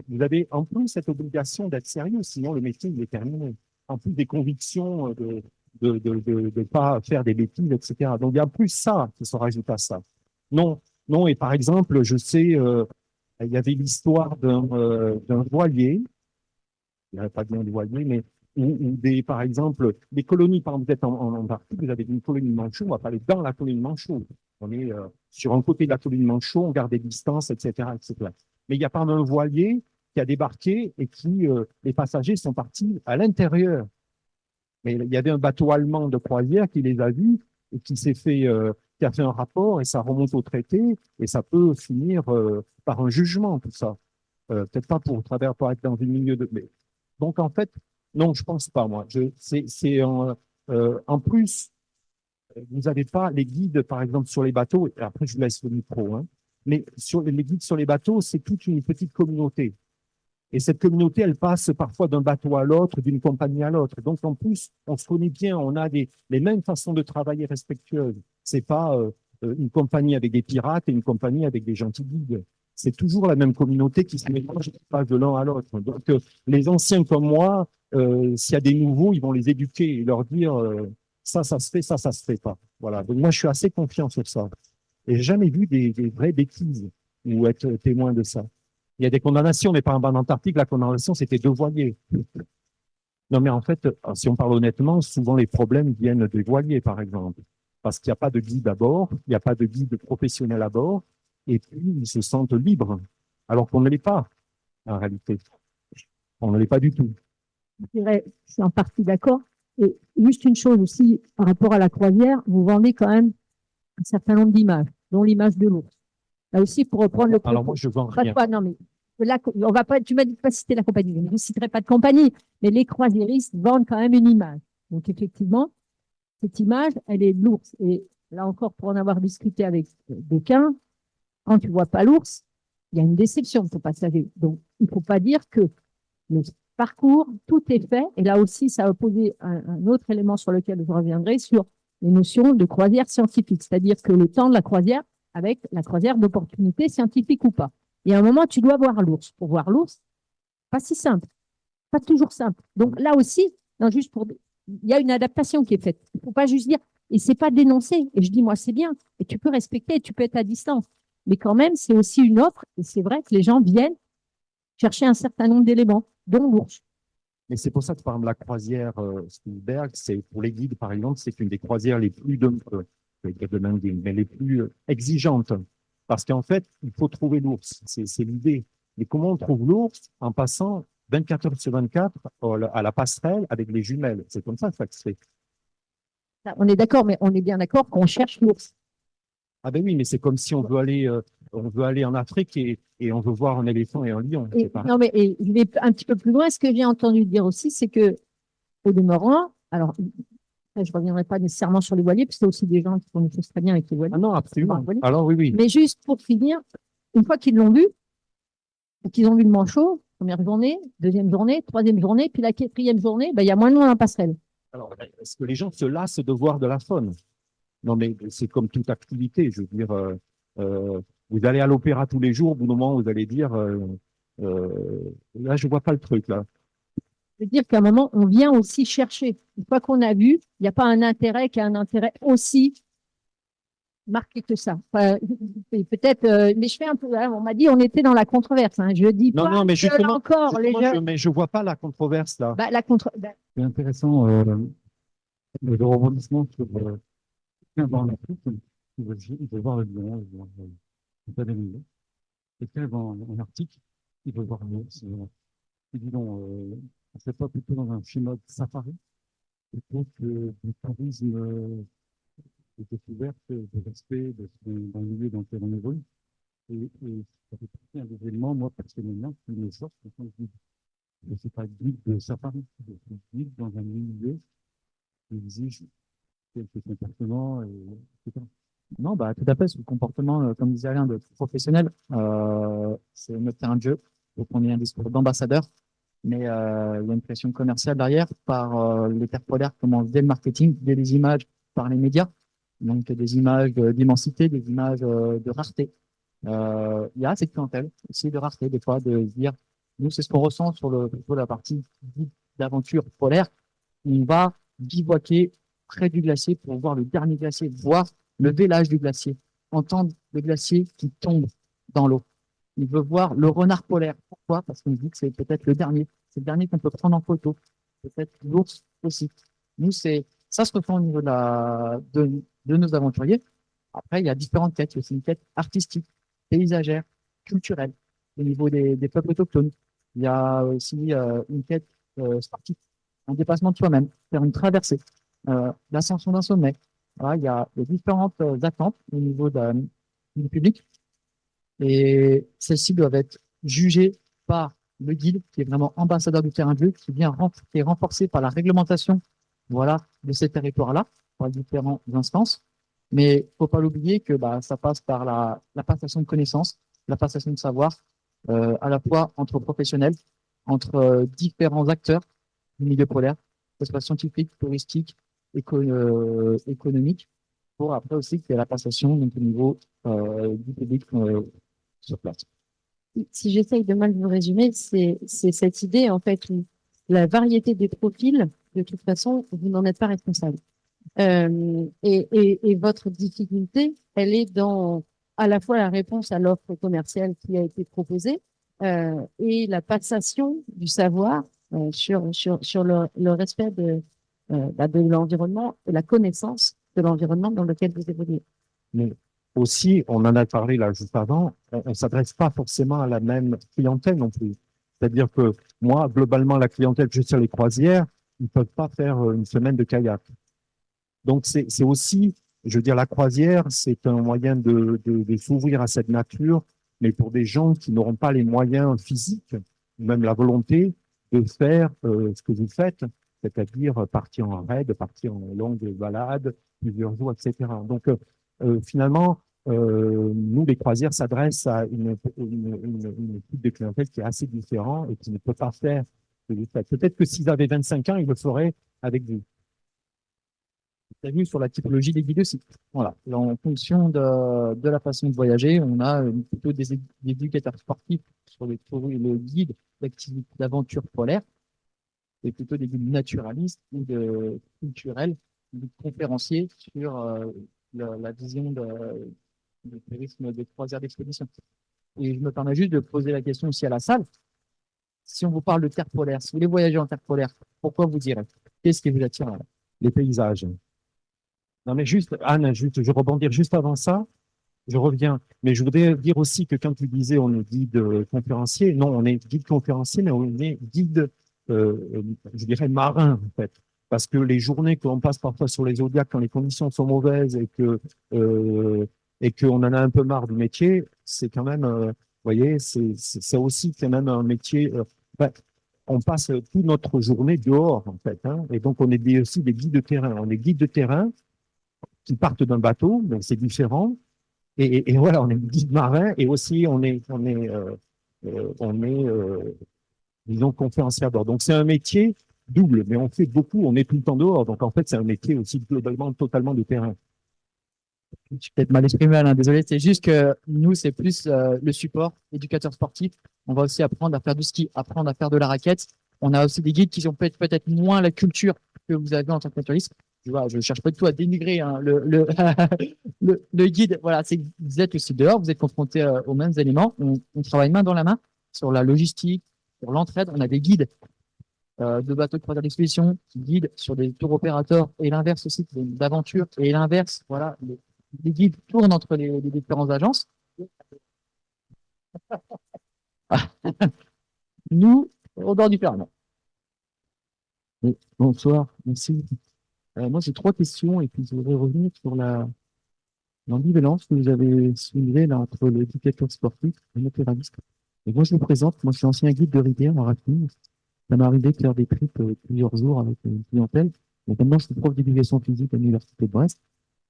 vous avez en plus cette obligation d'être sérieux, sinon le métier il est terminé. En plus des convictions de ne pas faire des bêtises, etc. Donc, il y a plus ça qui se rajoute à ça. Non, et par exemple, je sais, il y avait l'histoire d'un voilier, il n'y avait pas bien de voilier, mais par exemple, les colonies, par exemple, vous êtes en Antarctique, vous avez une colonie de Manchot, on va pas aller dans la colonie de Manchot. On est sur un côté de la colonie de Manchot, on garde des distances, etc., etc. Mais il y a pas un voilier qui a débarqué et les passagers sont partis à l'intérieur. Mais il y avait un bateau allemand de croisière qui les a vus et qui a fait un rapport et ça remonte au traité et ça peut finir par un jugement, tout ça. Peut-être pas pour être dans une milieu de. Donc, en fait, non, je pense pas, moi. En plus, vous n'avez pas les guides, par exemple, sur les bateaux, et après, je vous laisse le micro, hein, mais sur les guides sur les bateaux, c'est toute une petite communauté. Et cette communauté, elle passe parfois d'un bateau à l'autre, d'une compagnie à l'autre. Donc, en plus, on se connaît bien, on a les mêmes façons de travailler respectueuses. C'est pas une compagnie avec des pirates et une compagnie avec des gentils guides. C'est toujours la même communauté qui se mélange, qui passe de l'un à l'autre. Donc, les anciens comme moi, s'il y a des nouveaux, ils vont les éduquer et leur dire ça se fait, ça se fait pas. Voilà. Donc, moi, je suis assez confiant sur ça. Et j'ai jamais vu des vraies bêtises ou être témoin de ça. Il y a des condamnations, mais par exemple, en Antarctique, la condamnation, c'était 2 voiliers. Non, mais en fait, si on parle honnêtement, souvent les problèmes viennent des voiliers, par exemple. Parce qu'il n'y a pas de guide à bord, il n'y a pas de guide professionnel à bord, et puis ils se sentent libres, alors qu'on ne l'est pas, en réalité. On ne l'est pas du tout. Je suis en partie d'accord. Et juste une chose aussi, par rapport à la croisière, vous vendez quand même un certain nombre d'images, dont l'image de l'ours. Là aussi, pour reprendre le propos. Alors moi, je vends Pas rien. toi, non, mais là, on va pas, tu m'as dit de pas citer la compagnie. Je ne citerai pas de compagnie, mais les croisiéristes vendent quand même une image. Donc, effectivement, cette image, elle est de l'ours. Et là encore, pour en avoir discuté avec d'aucuns, quand tu vois pas l'ours, il y a une déception pour passager. Donc, il ne faut pas dire que le parcours, tout est fait. Et là aussi, ça va poser un autre élément sur lequel je reviendrai sur les notions de croisière scientifique. C'est-à-dire que le temps de la croisière, avec la croisière d'opportunité scientifique ou pas. Et à un moment, tu dois voir l'ours. Pour voir l'ours, pas si simple, pas toujours simple. Donc là aussi, non, juste pour, il y a une adaptation qui est faite. Il ne faut pas juste dire, et c'est pas dénoncer. Et je dis, moi, c'est bien. Et tu peux respecter, tu peux être à distance. Mais quand même, c'est aussi une offre. Et c'est vrai que les gens viennent chercher un certain nombre d'éléments, dont l'ours. Mais c'est pour ça que, par exemple, la croisière Spielberg, c'est pour les guides, par exemple, c'est une des croisières les plus demanding, mais les plus exigeantes. Parce qu'en fait, il faut trouver l'ours. C'est l'idée. Mais comment on trouve l'ours? En passant 24 heures sur 24 à la passerelle avec les jumelles. C'est comme ça que ça se fait. On est d'accord, mais on est bien d'accord qu'on cherche l'ours. Ah ben oui, mais c'est comme si on veut aller en Afrique et on veut voir un éléphant et un lion. Et, non, mais et je vais un petit peu plus loin. Ce que j'ai entendu dire aussi, c'est que, au demeurant, alors, je ne reviendrai pas nécessairement sur les voiliers, parce qu'il y a aussi des gens qui font des choses très bien avec les voiliers. Ah non, absolument. Alors oui, oui. Mais juste pour finir, une fois qu'ils l'ont vu, et qu'ils ont vu le manchot, première journée, deuxième journée, troisième journée, puis la quatrième journée, ben, il y a moins de monde en passerelle. Alors, est-ce que les gens se lassent de voir de la faune? Non, mais c'est comme toute activité. Je veux dire, vous allez à l'opéra tous les jours, au bout d'un moment, vous allez dire, là, je vois pas le truc, là. Je veux dire qu'à un moment, on vient aussi chercher. Une fois qu'on a vu, il n'y a pas un intérêt qui a un intérêt aussi marqué que ça. Enfin, peut-être, mais je fais un peu, hein, on m'a dit on était dans la controverse. Hein. Je dis pas mais que justement, là encore, les gens. mais je vois pas la controverse, là. Bah, C'est intéressant, le rebondissement sur quelqu'un va en Afrique, il veut voir le lion, il veut voir l'état des lions. Quelqu'un va en Arctique, il veut voir l'ours. Et dis donc, on ne fait pas plutôt dans un schéma de safari plutôt que du tourisme de découverte, de respect dans le milieu dans lequel on évolue. Et ça fait partie des éléments, moi, personnellement, qui me sortent quand je dis je ne suis pas guide de safari, je suis guide dans un milieu qui exige quelques comportements, etc. Non, bah, tout à fait, ce comportement, comme disait Alain, de professionnel, c'est notre terrain de jeu. Donc, on est un discours d'ambassadeur, mais il y a une pression commerciale derrière par les terres polaires, comment dès le marketing, dès les images par les médias, donc des images d'immensité, des images de rareté. Il y a cette clientèle aussi de rareté, des fois, de dire, nous, c'est ce qu'on ressent sur plutôt la partie d'aventure polaire. On va bivouaquer près du glacier pour voir le dernier glacier, voir le vélage du glacier, entendre le glacier qui tombe dans l'eau. Il veut voir le renard polaire. Pourquoi? Parce qu'on dit que c'est peut-être le dernier. C'est le dernier qu'on peut prendre en photo. Peut-être l'ours aussi. Nous, ça se ressent au niveau de nos aventuriers. Après, il y a différentes quêtes. Il y a aussi une quête artistique, paysagère, culturelle, au niveau des peuples autochtones. Il y a aussi une quête sportive, un dépassement de soi-même, faire une traversée, l'ascension d'un sommet. Voilà, il y a différentes attentes au niveau du public et celles-ci doivent être jugées par le guide qui est vraiment ambassadeur du terrain de jeu, qui est renforcé par la réglementation, voilà, de ces territoires-là, par les différentes instances. Mais faut pas l'oublier que bah, ça passe par la passation de connaissances, la passation de savoir, à la fois entre professionnels, entre différents acteurs du milieu polaire, que ce soit scientifique, touristique, économique, pour après aussi qu'il y ait la passation donc, au niveau du public sur place. Si j'essaye de mal vous résumer, c'est cette idée, en fait, où la variété des profils, de toute façon, vous n'en êtes pas responsable. Et votre difficulté, elle est dans à la fois la réponse à l'offre commerciale qui a été proposée et la passation du savoir sur le respect de l'environnement et la connaissance de l'environnement dans lequel vous évoluez. Mais aussi, on en a parlé là juste avant, on ne s'adresse pas forcément à la même clientèle non plus. C'est-à-dire que moi, globalement, la clientèle que j'ai sur les croisières, ils ne peuvent pas faire une semaine de kayak. Donc, c'est aussi, je veux dire, la croisière, c'est un moyen de s'ouvrir à cette nature, mais pour des gens qui n'auront pas les moyens physiques, même la volonté de faire ce que vous faites, c'est-à-dire partir en raid, partir en longue balade, plusieurs jours, etc. Donc, finalement, nous, les croisières s'adressent à une type de clientèle qui est assez différent et qui ne peut pas faire ce que vous faites. Peut-être que s'ils avaient 25 ans, ils le feraient avec vous. Tu as vu sur la typologie des guides aussi. Voilà. Là, en fonction de la façon de voyager, on a plutôt des éducateurs sportifs sur le guide d'activité d'aventure polaire et plutôt des guides naturalistes ou culturels, des conférenciers sur la vision de tourisme de croisière d'expédition. Et je me permets juste de poser la question aussi à la salle. Si on vous parle de terre polaire, si vous voulez voyager en terre polaire, pourquoi vous direz? Qu'est-ce qui vous attire là? Les paysages. Non, mais juste, Anne, juste, je rebondir juste avant ça. Je reviens. Mais je voudrais dire aussi que quand tu disais on est guide conférencier, non, on est guide conférencier, mais on est guide, je dirais, marin, en fait. Parce que les journées que l'on passe parfois sur les zodiacs quand les conditions sont mauvaises et qu'on en a un peu marre du métier, c'est quand même, vous voyez, c'est aussi quand même un métier. Ben, on passe toute notre journée dehors, en fait. Hein, et donc, on est aussi des guides de terrain. On est guides de terrain qui partent d'un bateau, donc c'est différent. Et voilà, on est guide marin et aussi disons, conférencier dehors. Donc, c'est un métier double, mais on fait beaucoup, on est tout le temps dehors. Donc, en fait, c'est un métier aussi globalement totalement de terrain. Je suis peut-être mal exprimé, Alain, désolé. C'est juste que nous, c'est plus le support, éducateur sportif. On va aussi apprendre à faire du ski, apprendre à faire de la raquette. On a aussi des guides qui ont peut-être moins la culture que vous avez en tant que naturaliste. Je cherche pas du tout à dénigrer hein, le guide. Voilà, c'est vous êtes aussi dehors, vous êtes confronté aux mêmes éléments. On travaille main dans la main sur la logistique, sur l'entraide. On a des guides de bateaux de croisière d'expédition qui guident sur des tours opérateurs et l'inverse aussi, d'aventure et l'inverse. Voilà, les guides tournent entre les différentes agences. Nous, on dort différemment. Oui, bonsoir, merci. Moi, j'ai trois questions et puis je voudrais revenir sur l'ambivalence que vous avez soulevée là, entre l'éducateur sportif et le naturaliste. Et moi, je me présente, moi, je suis ancien guide de rivière en rafting. Ça m'est arrivé de faire des trips plusieurs jours avec une clientèle. Donc maintenant, je suis prof d'éducation physique à l'Université de Brest.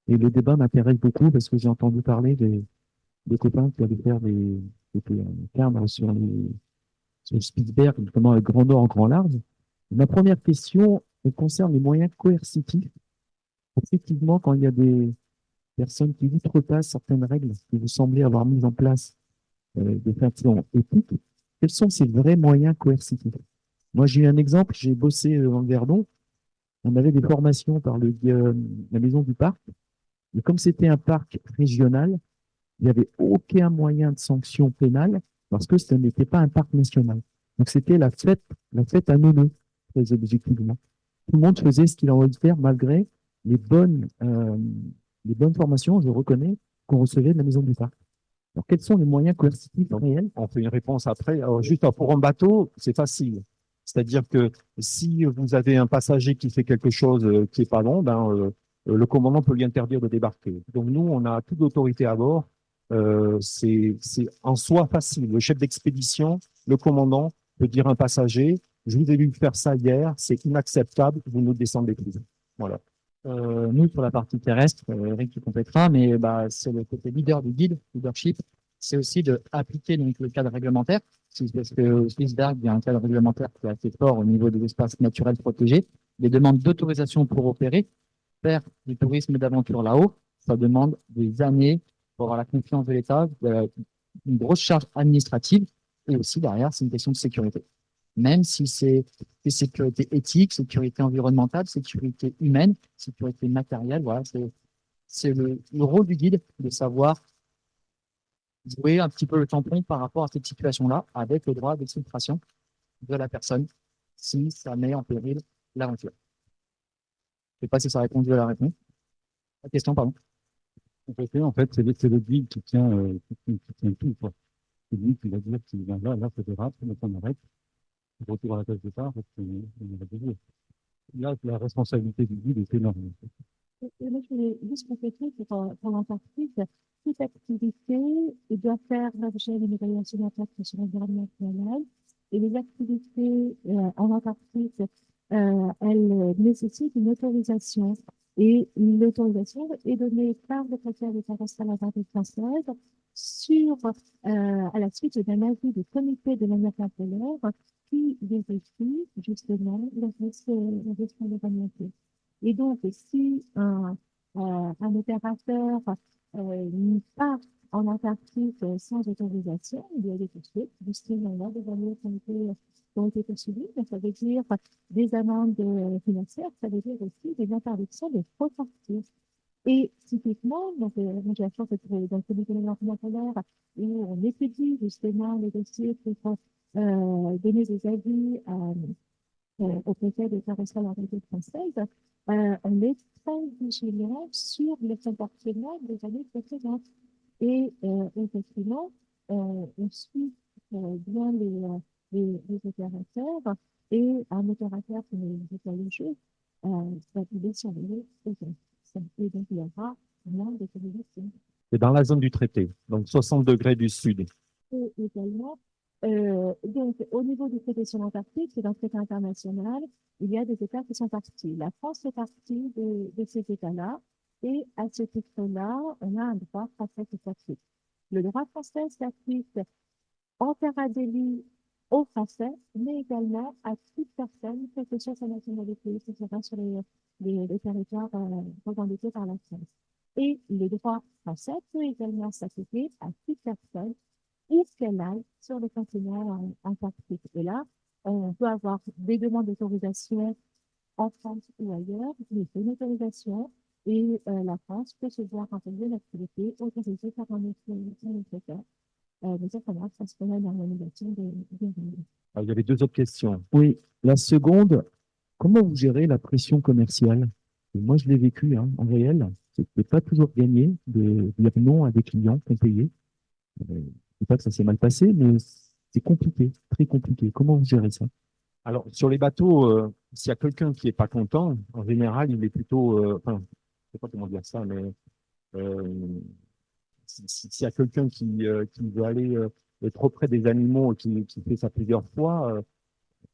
Et le débat m'intéresse beaucoup parce que j'ai entendu parler des copains qui allaient faire des cadres sur le Spitzberg, notamment avec Grand Nord en Grand Large. Ma première question concerne les moyens coercitifs. Effectivement, quand il y a des personnes qui outrepassent certaines règles que vous semblez avoir mises en place de façon éthique, quels sont ces vrais moyens coercitifs? Moi, j'ai eu un exemple, j'ai bossé dans le Verdon, on avait des formations par la Maison du Parc, et comme c'était un parc régional, il n'y avait aucun moyen de sanction pénale parce que ce n'était pas un parc national. Donc, c'était la fête à neuneux, très objectivement. Tout le monde faisait ce qu'il a envie de faire malgré les bonnes formations, je reconnais, qu'on recevait de la Maison du Parc. Alors, quels sont les moyens coercitifs réels? On fait une réponse après. Alors, juste pour un bateau, c'est facile. C'est-à-dire que si vous avez un passager qui fait quelque chose qui n'est pas bon, le commandant peut lui interdire de débarquer. Donc nous, on a toute l'autorité à bord. C'est en soi facile. Le chef d'expédition, le commandant peut dire à un passager, je vous ai vu faire ça hier, c'est inacceptable, vous ne descendez plus. Voilà. Nous, sur la partie terrestre, Eric qui complétera, mais bah, c'est le côté leader du guide, leadership, c'est aussi de appliquer donc, le cadre réglementaire, parce que au Swissberg, il y a un cadre réglementaire qui est assez fort au niveau des espaces naturels protégés. Les demandes d'autorisation pour opérer, faire du tourisme d'aventure là-haut, ça demande des années pour avoir la confiance de l'État, une grosse charge administrative, et aussi derrière, c'est une question de sécurité. Même si c'est sécurité éthique, sécurité environnementale, sécurité humaine, sécurité matérielle, voilà, c'est le rôle du guide de savoir jouer un petit peu le tampon par rapport à cette situation-là, avec le droit d'exfiltration de la personne, si ça met en péril l'aventure. Je ne sais pas si ça répond à la réponse. La question, pardon. En fait, c'est le guide qui tient tout, quoi. C'est lui qui va dire qu'il vient là, c'est grave, on arrête. Retour à la case départ, parce qu'on va dire. Là, la responsabilité du guide est énorme. Et moi, je voulais juste compléter pour l'Antarctique, toute activité doit faire l'objet d'une évaluation d'impact sur l'environnement national. Et les activités en Antarctique, elles nécessitent une autorisation. Et l'autorisation est donnée par le préfet de Terrestre Antarctique française à la suite d'un avis du comité de la matière polaire qui vérifie justement le risque environnemental. Et donc, si un opérateur part en Antarctique sans autorisation, il y a des poursuites, justement, des années qui ont été poursuivies. Ça veut dire des amendes financières, ça veut dire aussi des interdictions de repartir. Et typiquement, donc, moi j'ai la chance d'être dans le comité de l'environnement polaire où on étudie justement les dossiers pour donner des avis au préfet de Terrestre Antarctique française. On est très vigilant sur le comportement des années précédentes. Et effectivement, on suit bien les opérateurs et un opérateur qui nous dit le jeu va pouvoir surveiller les gens. Et donc, il y aura moins d'autorisation. C'est dans la zone du traité, donc 60 degrés du sud. Et également, donc, au niveau du traité sur l'Antarctique, c'est un traité international, il y a des États qui sont partis. La France fait partie de ces États-là, et à ce titre-là, on a un droit français qui s'applique. Le droit français s'applique en terra délit aux Français, mais également à toute personne, quelle que soit sa nationalité, etc., sur les territoires revendiqués par la France. Et le droit français peut également s'appliquer à toute personne où qu'elle aille sur le continent antarctique. Et là, on peut avoir des demandes d'autorisation en France ou ailleurs, il faut une autorisation et la France peut se voir imposer l'activité autorisée par un autre État. Mais ça se fait dans l'organisation des règles. Alors, il y avait deux autres questions. Oui, la seconde, comment vous gérez la pression commerciale? Et moi, je l'ai vécu hein, en réel. C'était pas toujours gagné de dire non à des clients qu'on payait. Je ne dis pas que ça s'est mal passé, mais c'est compliqué, très compliqué. Comment vous gérez ça? Alors, sur les bateaux, s'il y a quelqu'un qui est pas content, en général, il est plutôt, enfin, je sais pas comment dire ça, mais s'il y a quelqu'un qui veut aller trop près des animaux, qui fait ça plusieurs fois,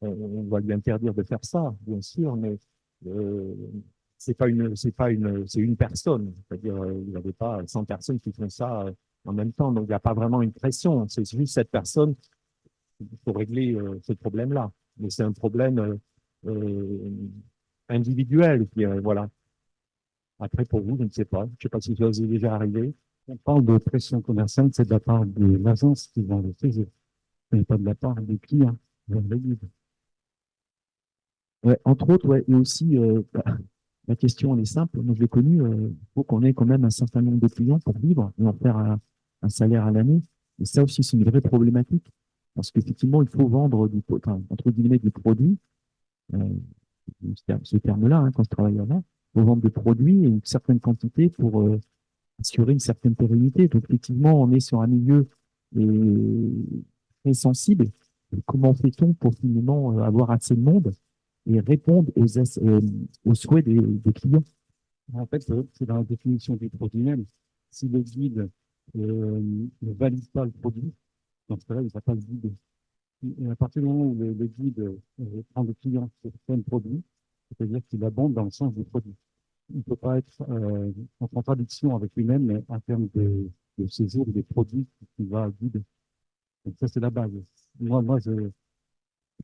on va lui interdire de faire ça, bien sûr, mais c'est une personne. C'est-à-dire, il n'y avait pas 100 personnes qui font ça en même temps, donc il n'y a pas vraiment une pression. C'est juste cette personne pour régler ce problème-là. Mais c'est un problème individuel. Puis, voilà. Après, pour vous, je ne sais pas. Je ne sais pas si ça vous est déjà arrivé. On parle de pression commerciale, c'est de la part de l'agence qui vend le séjour, mais pas de la part des clients vers le guide. Ouais, entre autres, ouais, et aussi, la question, elle est simple. Moi, je l'ai connue, il faut qu'on ait quand même un certain nombre de clients pour vivre et en faire un salaire à l'année. Et ça aussi, c'est une vraie problématique. Parce qu'effectivement, il faut vendre entre guillemets, du produit. Ce terme-là, hein, quand je travaille là-bas, il faut vendre des produits et une certaine quantité pour assurer une certaine pérennité. Donc, effectivement, on est sur un milieu très sensible. Et comment fait-on pour finalement avoir assez de monde et répondre aux souhaits des clients? En fait, c'est dans la définition du produit même. Si le guide ne valide pas le produit, dans ce cas-là, il ne va pas le guider. Et à partir du moment où le guide prend le client sur un produit, c'est-à-dire qu'il abonde dans le sens du produit. Il ne peut pas être en contradiction avec lui-même en termes de séjour des produits qu'il va guider. Donc ça, c'est la base.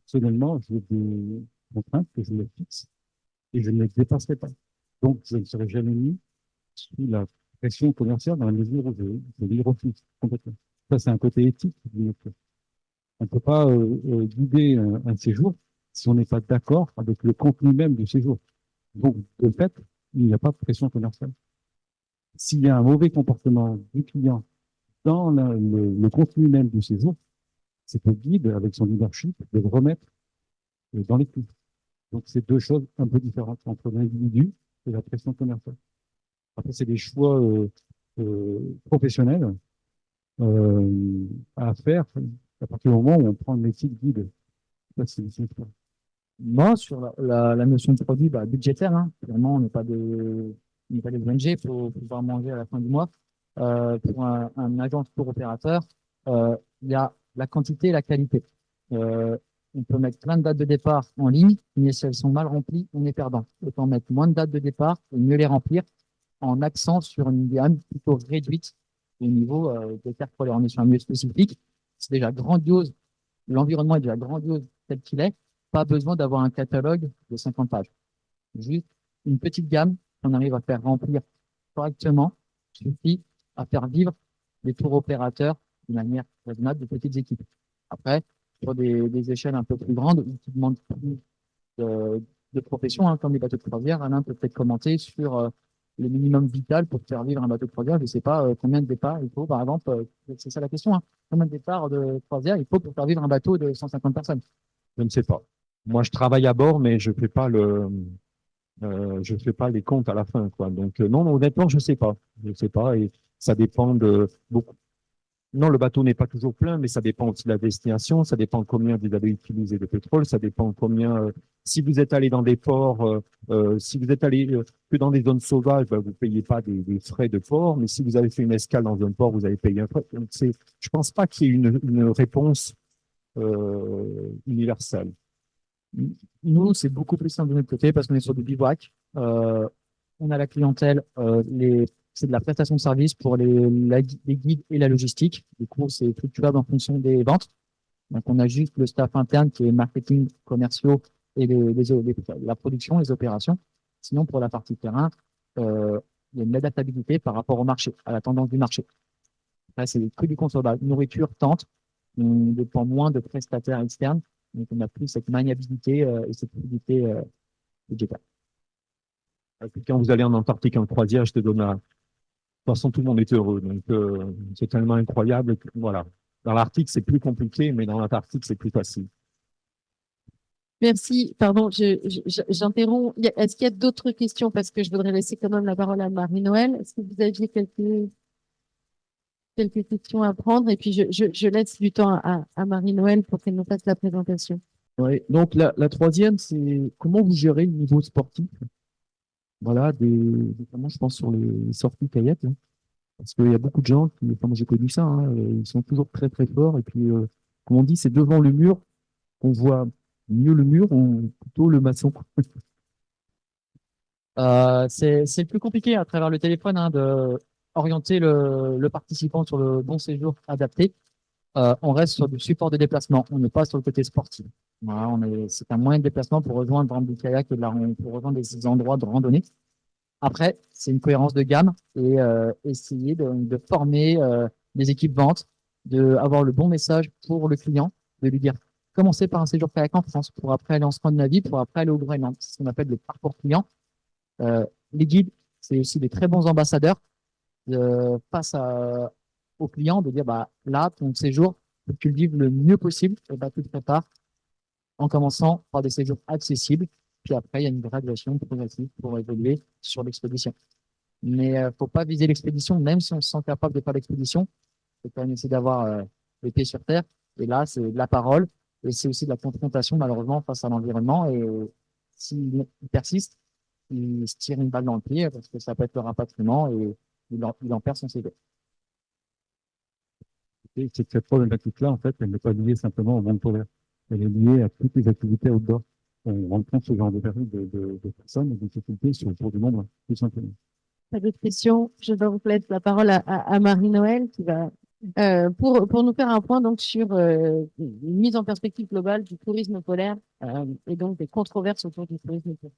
Personnellement, j'ai des contraintes que je me fixe et je ne les dépasserai pas. Donc, je ne serai jamais mis sous la pression commerciale dans la mesure où je l'y refuse complètement. Ça, c'est un côté éthique. On ne peut pas guider un séjour si on n'est pas d'accord avec le contenu même du séjour. Donc, de fait, il n'y a pas de pression commerciale. S'il y a un mauvais comportement du client dans le contenu même du séjour, c'est au guide, avec son leadership, de le remettre dans les clous. Donc, c'est deux choses un peu différentes entre l'individu et la pression commerciale. Après, c'est des choix professionnels à faire à partir du moment où on prend le métier de guide. Ça, c'est Moi, sur la notion de produit, bah, budgétaire, hein, clairement, on n'est pas des ONG, il faut pouvoir manger à la fin du mois. Pour un agent tour opérateur, il y a la quantité et la qualité. Euh, on peut mettre plein de dates de départ en ligne, mais si elles sont mal remplies, on est perdant. Autant mettre moins de dates de départ et mieux les remplir en accent sur une gamme plutôt réduite au niveau des cartes polaires. On est sur un milieu spécifique. C'est déjà grandiose. L'environnement est déjà grandiose tel qu'il est. Pas besoin d'avoir un catalogue de 50 pages. Juste une petite gamme qu'on arrive à faire remplir correctement suffit à faire vivre les tours opérateurs de manière raisonnable de petites équipes. Après, sur des échelles un peu plus grandes, qui demandent plus de profession, hein, comme les bateaux de croisière, Alain peut peut-être commenter sur le minimum vital pour faire vivre un bateau de croisière. Je ne sais pas combien de départs il faut, par exemple, c'est ça la question, hein, combien de départs de croisière il faut pour faire vivre un bateau de 150 personnes? Je ne sais pas. Moi, je travaille à bord, mais je fais pas les comptes à la fin, quoi. Donc, non, honnêtement, je sais pas. Je sais pas, et ça dépend de beaucoup. Non, le bateau n'est pas toujours plein, mais ça dépend aussi de la destination, ça dépend combien vous avez utilisé de pétrole, ça dépend combien, si vous êtes allé dans des ports, si vous êtes allé que dans des zones sauvages, ben, vous payez pas des frais de port, mais si vous avez fait une escale dans un port, vous avez payé un frais. Donc, je pense pas qu'il y ait une réponse universelle. Nous, c'est beaucoup plus simple de notre côté parce qu'on est sur du bivouac. On a la clientèle, c'est de la prestation de service pour les guides et la logistique. Du coup, c'est fluctuable en fonction des ventes. Donc, on a juste le staff interne qui est marketing, commerciaux et la production, les opérations. Sinon, pour la partie terrain, il y a une adaptabilité par rapport au marché, à la tendance du marché. Après, c'est que du consommable. Nourriture, tente. On dépend moins de prestataires externes. Donc, on a plus cette maniabilité et cette fluidité budgétaire. Quand vous allez en Antarctique en croisière, je te donne la. De toute façon, tout le monde est heureux. Donc, c'est tellement incroyable que, voilà. Dans l'Arctique, c'est plus compliqué, mais dans l'Antarctique, c'est plus facile. Merci. Pardon, j'interromps. Est-ce qu'il y a d'autres questions? Parce que je voudrais laisser quand même la parole à Marie-Noël. Est-ce que vous aviez quelques questions à prendre? Et puis, je laisse du temps à Marie-Noël pour qu'elle nous fasse la présentation. Ouais. Donc, la troisième, c'est comment vous gérez le niveau sportif? Voilà, notamment, je pense, sur les sorties kayak, hein. Parce qu'il y a beaucoup de gens qui, enfin, moi j'ai connu ça, hein, ils sont toujours très très forts. Et puis, comme on dit, c'est devant le mur qu'on voit mieux le mur ou plutôt le maçon. C'est le plus compliqué à travers le téléphone hein, de orienter le participant sur le bon séjour adapté. On reste sur du support de déplacement, on n'est pas sur le côté sportif. Voilà, c'est un moyen de déplacement pour rejoindre par exemple, du kayak et pour rejoindre des endroits de randonnée. Après, c'est une cohérence de gamme et essayer de former des équipes ventes, d'avoir le bon message pour le client, de lui dire commencez par un séjour kayak en France pour après aller en Scandinavie, pour après aller au Groenland. C'est ce qu'on appelle le parcours client. Les guides, c'est aussi des très bons ambassadeurs face aux clients de dire bah, là, ton séjour, pour que tu le vives le mieux possible, et bah, tu te prépares en commençant par des séjours accessibles. Puis après, il y a une graduation progressive pour évoluer sur l'expédition. Mais il ne faut pas viser l'expédition, même si on se sent capable de faire l'expédition. Il faut quand même essayer d'avoir les pieds sur terre. Et là, c'est de la parole et c'est aussi de la confrontation, malheureusement, face à l'environnement. Et s'il persiste, il se tire une balle dans le pied parce que ça peut être le rapatriement et il en perd son CV. Et c'est que cette problématique-là, en fait, elle n'est pas liée simplement au monde polaire. Elle est liée à toutes les activités outdoor. On rencontre ce genre de personnes et de difficultés sur le tour du monde, tout simplement. Pas d'autres questions. Je dois vous laisser la parole à Marie-Noël qui va pour nous faire un point donc sur une mise en perspective globale du tourisme polaire et donc des controverses autour du tourisme polaire.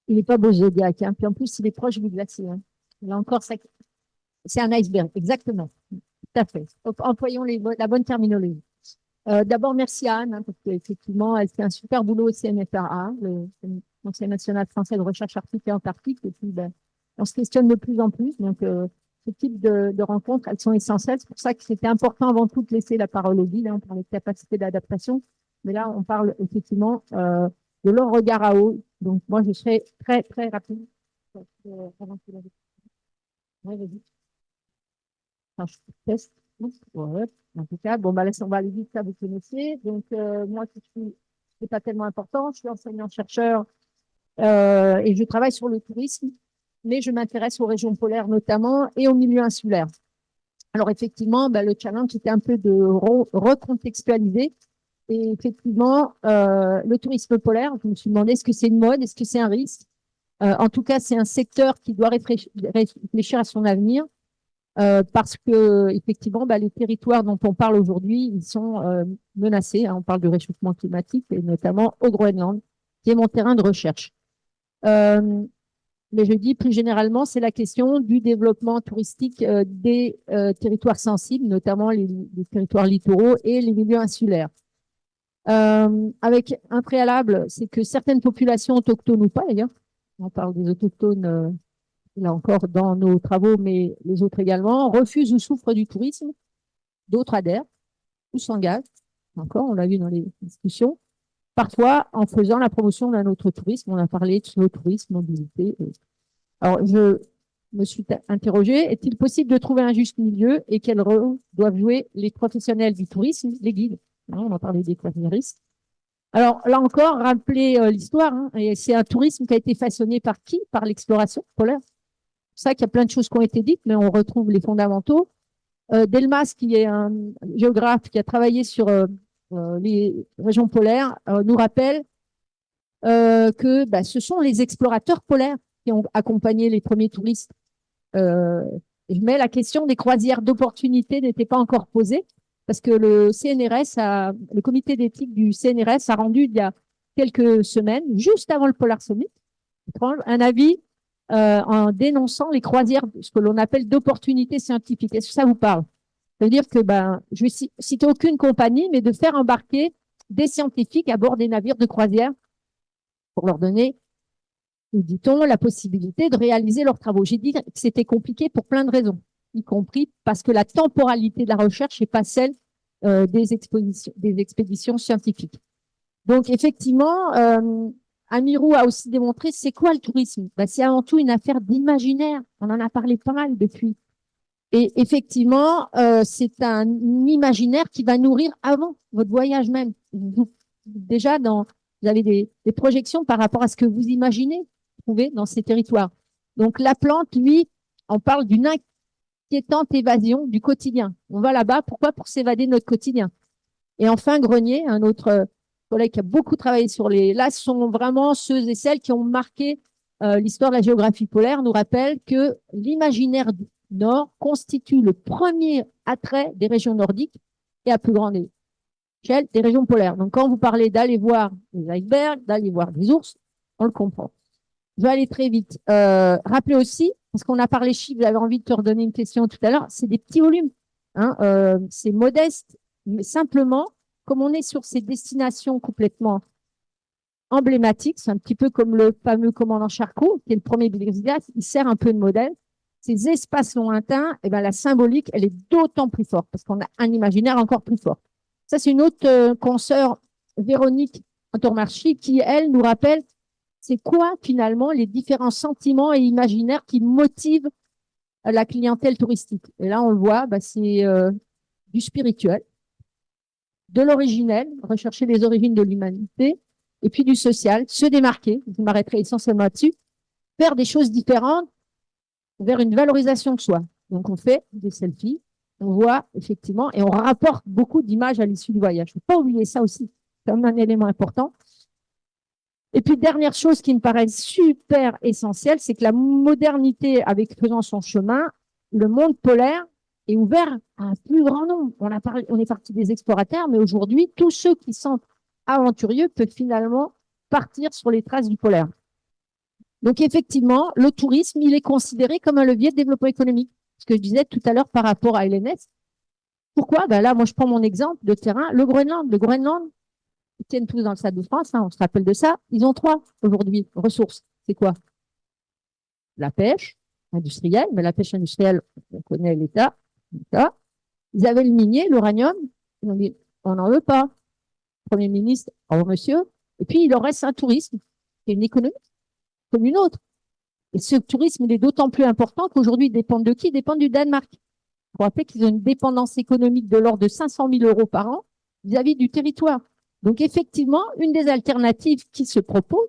Il n'est pas beau Zodiac, hein. Puis en plus, il est proche du glacier, hein. Là encore, c'est un iceberg, exactement. Tout à fait. Employons la bonne terminologie. D'abord, merci à Anne, hein, parce qu'effectivement, elle fait un super boulot au CNFRA, le Conseil national français de recherche arctique et antarctique. Et puis, ben, on se questionne de plus en plus. Donc, ce type de rencontres, elles sont essentielles. C'est pour ça que c'était important avant tout de laisser la parole aux guides. Hein, on parlait de capacité d'adaptation. Mais là, on parle effectivement de leur regard à eau. Donc, moi, je serai très, très rapide. Avant que ouais, vas-y. Enfin, je teste. Ouais. En tout cas, bon, bah, on va aller vite, ça vous connaissez. Donc, moi, c'est pas tellement important. Je suis enseignant-chercheur et je travaille sur le tourisme, mais je m'intéresse aux régions polaires notamment et au milieu insulaire. Alors, effectivement, bah, le challenge était un peu de recontextualiser. Et effectivement, le tourisme polaire, je me suis demandé, est-ce que c'est une mode, est-ce que c'est un risque? En tout cas, c'est un secteur qui doit réfléchir à son avenir. Parce que effectivement, bah, les territoires dont on parle aujourd'hui, ils sont menacés, hein. On parle de réchauffement climatique et notamment au Groenland, qui est mon terrain de recherche. Mais je dis plus généralement, c'est la question du développement touristique des territoires sensibles, notamment les territoires littoraux et les milieux insulaires. Avec un préalable, c'est que certaines populations autochtones ou pas d'ailleurs, on parle des autochtones là encore dans nos travaux, mais les autres également, refusent ou souffrent du tourisme, d'autres adhèrent ou s'engagent, encore, on l'a vu dans les discussions, parfois en faisant la promotion d'un autre tourisme, on a parlé de snowtourisme, mobilité. Alors, je me suis interrogée, est-il possible de trouver un juste milieu et quel rôle doivent jouer les professionnels du tourisme, les guides, hein, on a parlé des croisiéristes. Alors, là encore, rappeler l'histoire, hein, et c'est un tourisme qui a été façonné par qui? Par l'exploration polaire. C'est ça qu'il y a plein de choses qui ont été dites, mais on retrouve les fondamentaux. Delmas, qui est un géographe qui a travaillé sur les régions polaires, nous rappelle que bah, ce sont les explorateurs polaires qui ont accompagné les premiers touristes. Mais la question des croisières d'opportunité n'était pas encore posée parce que le comité d'éthique du CNRS a rendu il y a quelques semaines, juste avant le Polar Summit, un avis en dénonçant les croisières, ce que l'on appelle d'opportunités scientifiques. Est-ce que ça vous parle? Ça veut dire que, ben, je vais citer aucune compagnie, mais de faire embarquer des scientifiques à bord des navires de croisière pour leur donner, nous dit-on, la possibilité de réaliser leurs travaux. J'ai dit que c'était compliqué pour plein de raisons, y compris parce que la temporalité de la recherche n'est pas celle des expéditions scientifiques. Donc, effectivement, Amirou a aussi démontré c'est quoi le tourisme? Ben, c'est avant tout une affaire d'imaginaire. On en a parlé pas mal depuis. Et effectivement, c'est un imaginaire qui va nourrir avant votre voyage même. Déjà, vous avez des projections par rapport à ce que vous imaginez trouver dans ces territoires. Donc, la plante, lui, on parle d'une inquiétante évasion du quotidien. On va là-bas, pourquoi? Pour s'évader de notre quotidien. Et enfin, Grenier, un autre collègue qui a beaucoup travaillé sur là, ce sont vraiment ceux et celles qui ont marqué l'histoire de la géographie polaire, nous rappelle que l'imaginaire du Nord constitue le premier attrait des régions nordiques et à plus grande échelle des régions polaires. Donc, quand vous parlez d'aller voir des icebergs, d'aller voir des ours, on le comprend. Je vais aller très vite. Rappelez aussi, parce qu'on a parlé chiffres, j'avais envie de te redonner une question tout à l'heure, c'est des petits volumes. Hein, c'est modeste, mais simplement, comme on est sur ces destinations complètement emblématiques, c'est un petit peu comme le fameux commandant Charcot, qui est le premier Bilésias, il sert un peu de modèle. Ces espaces lointains, eh ben, la symbolique, elle est d'autant plus forte, parce qu'on a un imaginaire encore plus fort. Ça, c'est une autre consoeur, Véronique Antormarchi, qui, elle, nous rappelle c'est quoi, finalement, les différents sentiments et imaginaires qui motivent la clientèle touristique. Et là, on le voit, bah, c'est du spirituel, de l'originel, rechercher les origines de l'humanité, et puis du social, se démarquer, je m'arrêterai essentiellement là-dessus, faire des choses différentes vers une valorisation de soi. Donc, on fait des selfies, on voit effectivement, et on rapporte beaucoup d'images à l'issue du voyage. Il ne faut pas oublier ça aussi, comme un élément important. Et puis, dernière chose qui me paraît super essentielle, c'est que la modernité, avec faisant son chemin, le monde polaire est ouvert à un plus grand nombre. On est parti des explorateurs, mais aujourd'hui, tous ceux qui sont aventurieux peuvent finalement partir sur les traces du polaire. Donc, effectivement, le tourisme, il est considéré comme un levier de développement économique. Ce que je disais tout à l'heure par rapport à LNS. Pourquoi? Ben là, moi, je prends mon exemple de terrain, le Groenland. Le Groenland, ils tiennent tous dans le Stade de France, hein, on se rappelle de ça. Ils ont 3 aujourd'hui ressources. C'est quoi? La pêche industrielle, mais la pêche industrielle, on connaît l'État. Ils avaient le minier, l'uranium. Ils ont dit, on n'en veut pas. Premier ministre, oh monsieur. Et puis, il leur reste un tourisme, qui est une économie comme une autre. Et ce tourisme, il est d'autant plus important qu'aujourd'hui, ils dépendent de qui? Ils dépendent du Danemark. Il faut rappeler qu'ils ont une dépendance économique de l'ordre de 500 000 € par an vis-à-vis du territoire. Donc, effectivement, une des alternatives qui se propose,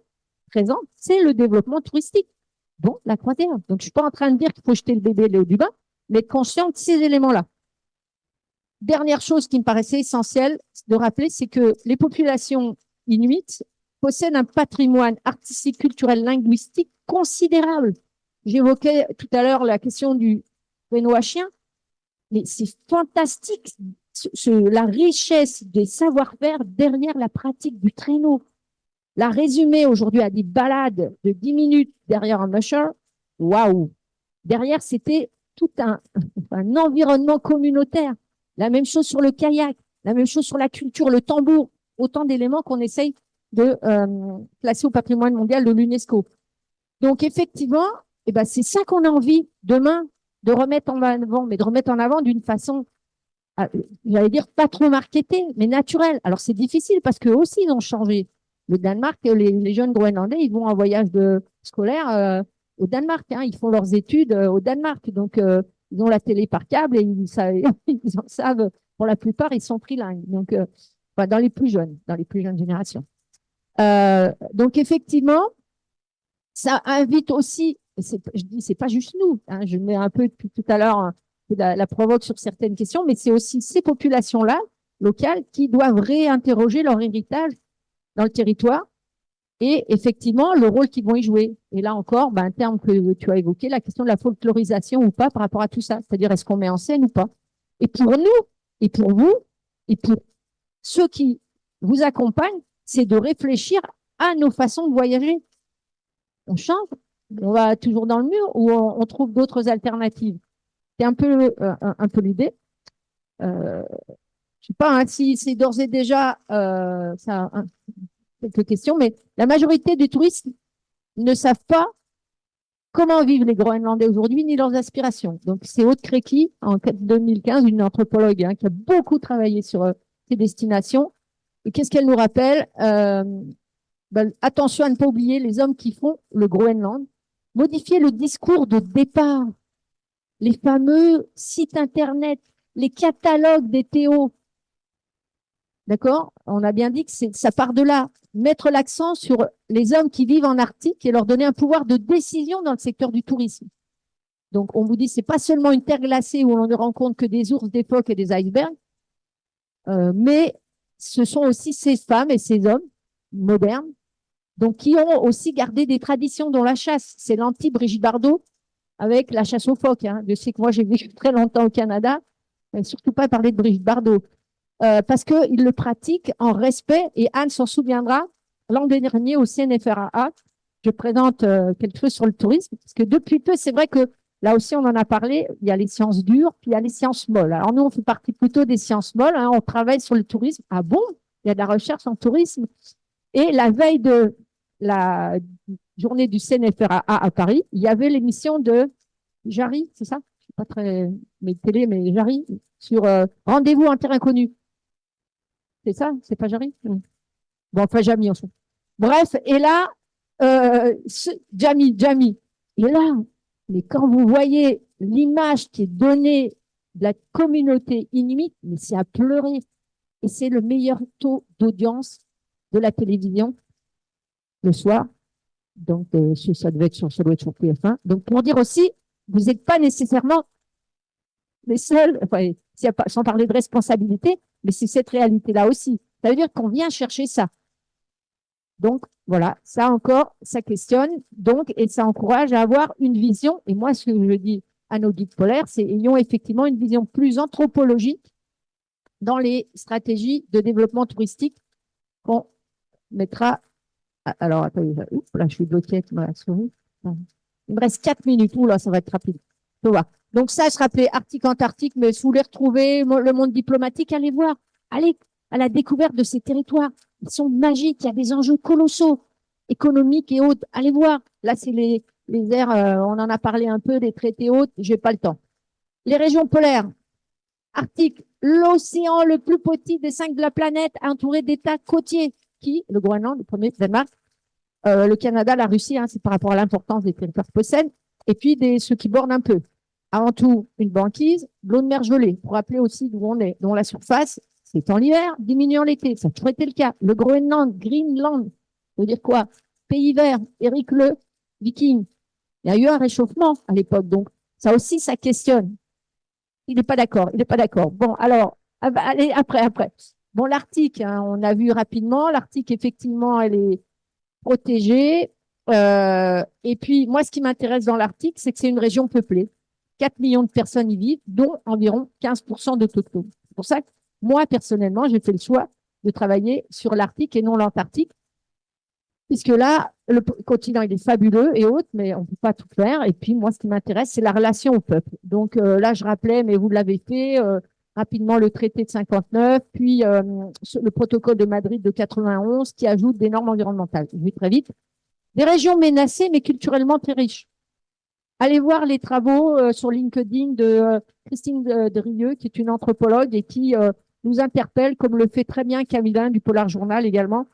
présente, c'est le développement touristique. Bon, la croisière. Donc, je ne suis pas en train de dire qu'il faut jeter le bébé Léo du bain, mais être conscient de ces éléments-là. Dernière chose qui me paraissait essentielle de rappeler, c'est que les populations inuites possèdent un patrimoine artistique, culturel, linguistique considérable. J'évoquais tout à l'heure la question du traîneau à chien, mais c'est fantastique la richesse des savoir-faire derrière la pratique du traîneau. La résumer aujourd'hui à des balades de 10 minutes derrière un musher, waouh! Derrière, c'était tout un environnement communautaire. La même chose sur le kayak, la même chose sur la culture, le tambour, autant d'éléments qu'on essaye de placer au patrimoine mondial de l'UNESCO. Donc, effectivement, eh ben, c'est ça qu'on a envie demain de remettre en avant, mais de remettre en avant d'une façon, j'allais dire, pas trop marketée, mais naturelle. Alors, c'est difficile parce qu'eux aussi, ils ont changé. Le Danemark, les jeunes Groenlandais, ils vont en voyage scolaire au Danemark. Hein, ils font leurs études au Danemark. Donc, ils ont la télé par câble et ils en savent, pour la plupart, ils sont trilingues. Donc, dans les plus jeunes générations. Donc, effectivement, ça invite aussi, je dis, c'est pas juste nous, hein, je mets un peu depuis tout à l'heure la provoque sur certaines questions, mais c'est aussi ces populations-là, locales, qui doivent réinterroger leur héritage dans le territoire et effectivement le rôle qu'ils vont y jouer. Et là encore, un terme que tu as évoqué, la question de la folklorisation ou pas par rapport à tout ça, c'est-à-dire est-ce qu'on met en scène ou pas. Et pour nous, et pour vous, et pour ceux qui vous accompagnent, c'est de réfléchir à nos façons de voyager. On change, on va toujours dans le mur ou on trouve d'autres alternatives. C'est un peu l'idée. Je ne sais pas hein, si c'est d'ores et déjà quelques questions, mais la majorité des touristes ne savent pas comment vivent les Groenlandais aujourd'hui ni leurs aspirations. Donc, c'est Aude Créqui, en 2015, une anthropologue qui a beaucoup travaillé sur ces destinations. Et qu'est-ce qu'elle nous rappelle attention à ne pas oublier les hommes qui font le Groenland. Modifier le discours de départ. Les fameux sites Internet, les catalogues des Théo. D'accord? On a bien dit que ça part de là. Mettre l'accent sur les hommes qui vivent en Arctique et leur donner un pouvoir de décision dans le secteur du tourisme. Donc, on vous dit, c'est pas seulement une terre glacée où on ne rencontre que des ours, des phoques et des icebergs, mais ce sont aussi ces femmes et ces hommes modernes, donc qui ont aussi gardé des traditions, dont la chasse. C'est l'anti-Brigitte Bardot avec la chasse aux phoques. Hein. Je sais que moi, j'ai vécu très longtemps au Canada, mais surtout pas parler de Brigitte Bardot. Parce qu'ils le pratiquent en respect, et Anne s'en souviendra, l'an dernier au CNFRAA, je présente quelque chose sur le tourisme, parce que depuis peu, c'est vrai que là aussi, on en a parlé, il y a les sciences dures, puis il y a les sciences molles. Alors nous, on fait partie plutôt des sciences molles, hein, on travaille sur le tourisme. Ah bon? Il y a de la recherche en tourisme. Et la veille de la journée du CNFRAA à Paris, il y avait l'émission de Jarry, c'est ça? Je suis pas très mais télé, mais Jarry, sur Rendez-vous en terre inconnue. C'est ça? C'est pas Jarry? Bon, enfin, Jamy, en fait. Bref, et là, Jamy. Et là, mais quand vous voyez l'image qui est donnée de la communauté inuite, mais c'est à pleurer. Et c'est le meilleur taux d'audience de la télévision le soir. Donc, ça doit être sur TF1. Donc, pour dire aussi, vous n'êtes pas nécessairement les seuls, enfin, s'il y a pas, sans parler de responsabilité, mais c'est cette réalité-là aussi. Ça veut dire qu'on vient chercher ça. Donc, voilà, ça encore, ça questionne, donc, et ça encourage à avoir une vision. Et moi, ce que je dis à nos guides polaires, c'est ayons effectivement une vision plus anthropologique dans les stratégies de développement touristique qu'on mettra. Alors, attendez, oups, là, je suis bloquée avec ma souris. Il me reste 4 minutes. Ouh là, ça va être rapide. Tu vois. Donc, ça, se rappeler Arctique-Antarctique, mais si vous voulez retrouver le monde diplomatique, allez voir. Allez à la découverte de ces territoires. Ils sont magiques. Il y a des enjeux colossaux, économiques et autres. Allez voir. Là, c'est les aires, on en a parlé un peu, des traités hautes. J'ai pas le temps. Les régions polaires, Arctique, l'océan le plus petit des 5 de la planète, entouré d'états côtiers. Qui? Le Groenland, le premier, Danemark, le Canada, la Russie, hein, c'est par rapport à l'importance des territoires qu'ils possèdent, et puis ceux qui bordent un peu. Avant tout, une banquise, de l'eau de mer gelée, pour rappeler aussi d'où on est, dont la surface, c'est en l'hiver, diminue en l'été. Ça a toujours été le cas. Le Groenland, Greenland, ça veut dire quoi? Pays vert, Éric Le, Viking. Il y a eu un réchauffement à l'époque, donc ça aussi, ça questionne. Il n'est pas d'accord, il n'est pas d'accord. Bon, alors, allez, après. Bon, l'Arctique, hein, on a vu rapidement, l'Arctique, effectivement, elle est protégée. Et puis, moi, ce qui m'intéresse dans l'Arctique, c'est que c'est une région peuplée. 4 millions de personnes y vivent, dont environ 15% d'autochtones. C'est pour ça que moi, personnellement, j'ai fait le choix de travailler sur l'Arctique et non l'Antarctique, puisque là, le continent, il est fabuleux et autres, mais on ne peut pas tout faire. Et puis, moi, ce qui m'intéresse, c'est la relation au peuple. Donc, là, je rappelais, mais vous l'avez fait, rapidement le traité de 59, puis le protocole de Madrid de 91 qui ajoute des normes environnementales. Je vais très vite. Des régions menacées, mais culturellement très riches. Allez voir les travaux sur LinkedIn de Christine de Rieux, qui est une anthropologue et qui nous interpelle, comme le fait très bien Camille du Polar Journal également.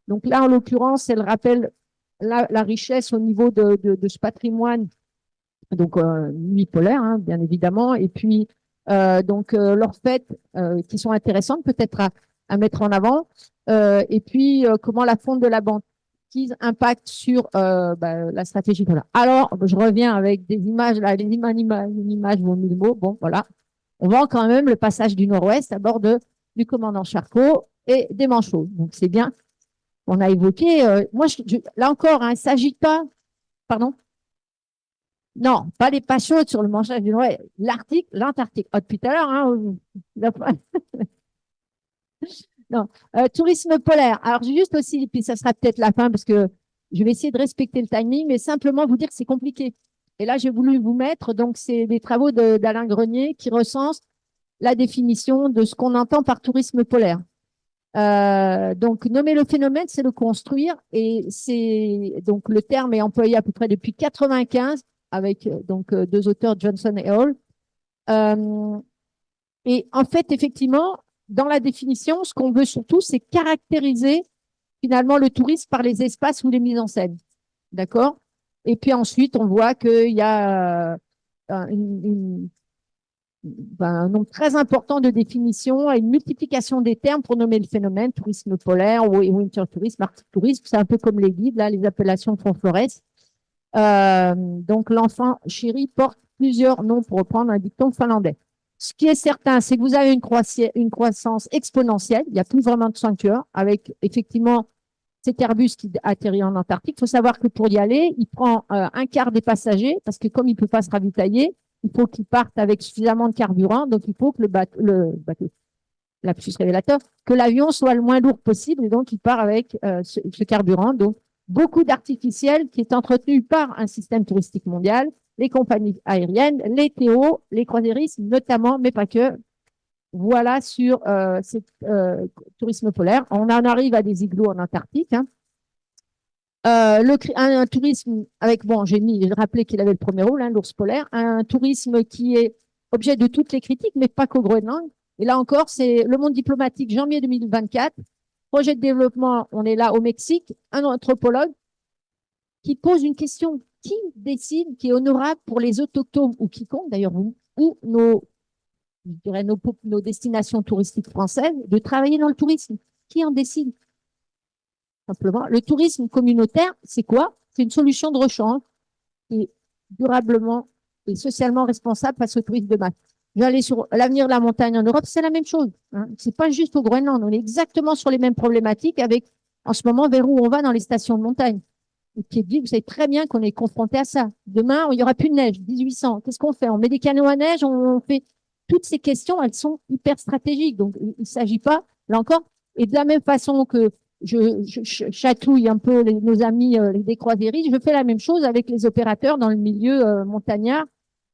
Donc là, en l'occurrence, elle rappelle la richesse au niveau de ce patrimoine, donc nuit polaire, hein, bien évidemment, et puis leurs fêtes qui sont intéressantes peut-être à mettre en avant, et puis comment la fonte de la banquise impacte sur la stratégie polaire. Alors, je reviens avec des images, là, une image vaut 1000 mots, bon, voilà. On voit quand même le passage du Nord-Ouest à bord du commandant Charcot et des manchots. Donc, c'est bien. On a évoqué, là encore, hein, il ne s'agit pas, pardon? Non, pas les pas chaudes sur le manchage du Nord-Ouest, l'Arctique, l'Antarctique. Oh, depuis tout à l'heure, hein, non, tourisme polaire. Alors, juste aussi, puis ça sera peut-être la fin parce que je vais essayer de respecter le timing, mais simplement vous dire que c'est compliqué. Et là, j'ai voulu vous mettre, donc, c'est des travaux d'Alain Grenier qui recensent la définition de ce qu'on entend par tourisme polaire. Donc, nommer le phénomène, c'est le construire, et c'est donc le terme est employé à peu près depuis 95 avec donc 2 auteurs, Johnson et Hall. Et en fait, effectivement, dans la définition, ce qu'on veut surtout, c'est caractériser finalement le tourisme par les espaces ou les mises en scène. D'accord? Et puis ensuite, on voit qu'il y a un nombre très important de définitions et une multiplication des termes pour nommer le phénomène, tourisme polaire, winter tourisme, arctic tourisme, c'est un peu comme les guides, là, les appellations font florès. Donc, l'enfant chéri porte plusieurs noms pour reprendre un dicton finlandais. Ce qui est certain, c'est que vous avez une croissance exponentielle. Il n'y a plus vraiment de sanctuaire avec effectivement cet Airbus qui atterrit en Antarctique. Il faut savoir que pour y aller, il prend un quart des passagers parce que comme il ne peut pas se ravitailler, il faut qu'il parte avec suffisamment de carburant. Donc, il faut que le bateau, lapsus révélateur, que l'avion soit le moins lourd possible et donc il part avec ce carburant. Donc, beaucoup d'artificiel qui est entretenu par un système touristique mondial, les compagnies aériennes, les TO, les croisiéristes notamment, mais pas que. Voilà sur ce tourisme polaire. On en arrive à des igloos en Antarctique. Hein. Un tourisme avec, bon, j'ai rappelé qu'il avait le premier rôle, hein, l'ours polaire, un tourisme qui est objet de toutes les critiques, mais pas qu'au Groenland. Et là encore, c'est le monde diplomatique, janvier 2024. Projet de développement, on est là au Mexique, un anthropologue qui pose une question. Qui décide, qui est honorable pour les autochtones ou quiconque, d'ailleurs, ou nos destinations touristiques françaises, de travailler dans le tourisme? Qui en décide? Simplement, le tourisme communautaire, c'est quoi? C'est une solution de rechange qui est durablement et socialement responsable face au tourisme de masse. J'allais sur l'avenir de la montagne en Europe, c'est la même chose. Hein. C'est pas juste au Groenland. On est exactement sur les mêmes problématiques avec, en ce moment, vers où on va dans les stations de montagne. Et qui dit, vous savez très bien qu'on est confronté à ça. Demain, il n'y aura plus de neige, 1800. Qu'est-ce qu'on fait? On met des canots à neige, on fait toutes ces questions, elles sont hyper stratégiques. Donc, il ne s'agit pas, là encore, et de la même façon que je chatouille un peu nos amis des croisiéristes, je fais la même chose avec les opérateurs dans le milieu montagnard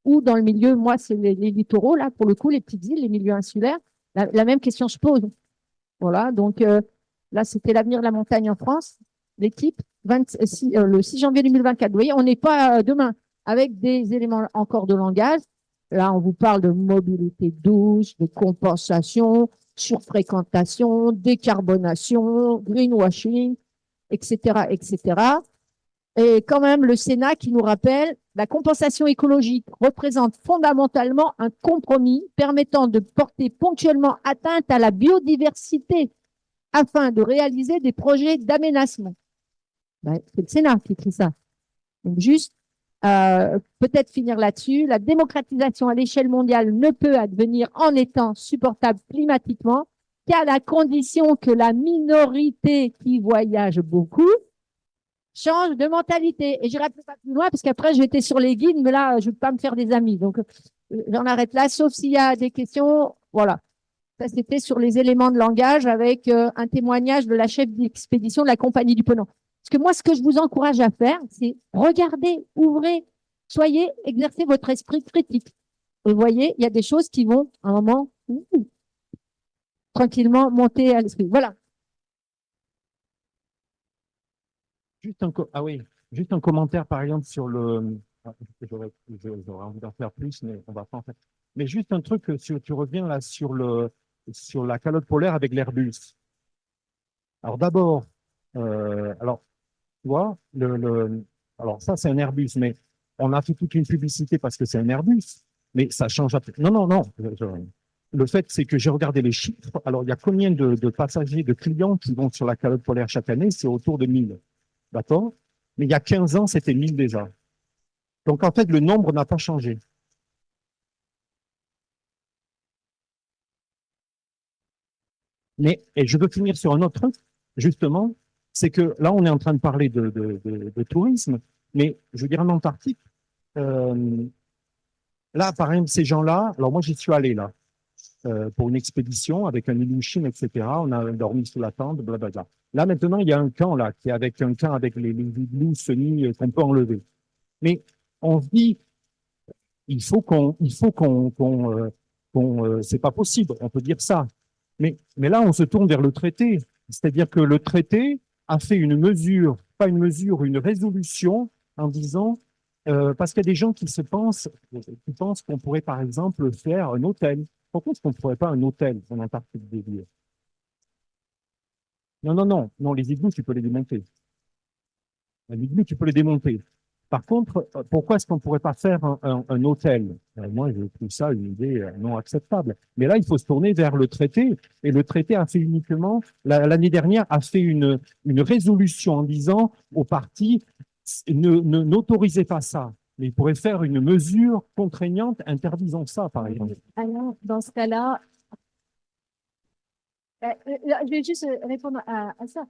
ou dans le milieu, moi, c'est les littoraux, là, pour le coup, les petites îles, les milieux insulaires. La même question se pose. Voilà, donc là, c'était l'avenir de la montagne en France, l'équipe, le 6 janvier 2024. Vous voyez, on n'est pas demain avec des éléments encore de langage. Là, on vous parle de mobilité douce, de compensation, surfréquentation, décarbonation, greenwashing, etc., etc. Et quand même, le Sénat qui nous rappelle, la compensation écologique représente fondamentalement un compromis permettant de porter ponctuellement atteinte à la biodiversité afin de réaliser des projets d'aménagement. Ben, c'est le Sénat qui écrit ça. Donc juste, peut-être finir là-dessus, la démocratisation à l'échelle mondiale ne peut advenir en étant supportable climatiquement qu'à la condition que la minorité qui voyage beaucoup change de mentalité. Et je n'irai pas plus loin parce qu'après, j'étais sur les guides, mais là, je ne vais pas me faire des amis. Donc, j'en arrête là, sauf s'il y a des questions. Voilà. Ça, c'était sur les éléments de langage avec un témoignage de la chef d'expédition de la Compagnie du Ponant. Parce que moi, ce que je vous encourage à faire, c'est regarder, ouvrez, soyez, exercez votre esprit critique. Vous voyez, il y a des choses qui vont, à un moment, tranquillement monter à l'esprit. Voilà. Juste un commentaire, par exemple, sur le. J'aurais envie d'en faire plus, mais on va pas en faire. Mais juste un truc, tu reviens là sur la calotte polaire avec l'Airbus. Alors d'abord, alors, tu vois, alors ça, c'est un Airbus, mais on a fait toute une publicité parce que c'est un Airbus, mais ça change. Non, non, non. Le fait, c'est que j'ai regardé les chiffres. Alors, il y a combien de passagers, de clients qui vont sur la calotte polaire chaque année? C'est autour de 1000. D'accord? Mais il y a 15 ans, c'était 1000 déjà. Donc, en fait, le nombre n'a pas changé. Mais, et je veux finir sur un autre truc, justement, c'est que là, on est en train de parler de tourisme, mais je veux dire, en Antarctique, là, par exemple, ces gens-là, alors moi, j'y suis allé là, pour une expédition avec un Ilyushin, etc. On a dormi sous la tente, blablabla. Là, maintenant, il y a un camp là, qui est avec un camp avec les igloos semi qu'on peut enlever. Mais on se dit, c'est pas possible, on peut dire ça. Mais là, on se tourne vers le traité. C'est-à-dire que le traité a fait une mesure, pas une mesure, une résolution en disant, parce qu'il y a des gens qui pensent qu'on pourrait, par exemple, faire un hôtel. Pourquoi est-ce qu'on ne ferait pas un hôtel en Antarctique dédié? Non, non, non, non, les igloos, tu peux les démonter. Un igloo, tu peux les démonter. Par contre, pourquoi est-ce qu'on ne pourrait pas faire un hôtel? Moi, je trouve ça une idée non acceptable. Mais là, il faut se tourner vers le traité. Et le traité a fait uniquement, l'année dernière, a fait une résolution en disant aux partis, n'autorisez pas ça. Mais il pourrait faire une mesure contraignante interdisant ça, par exemple. Alors, dans ce cas-là, je vais juste répondre à ça.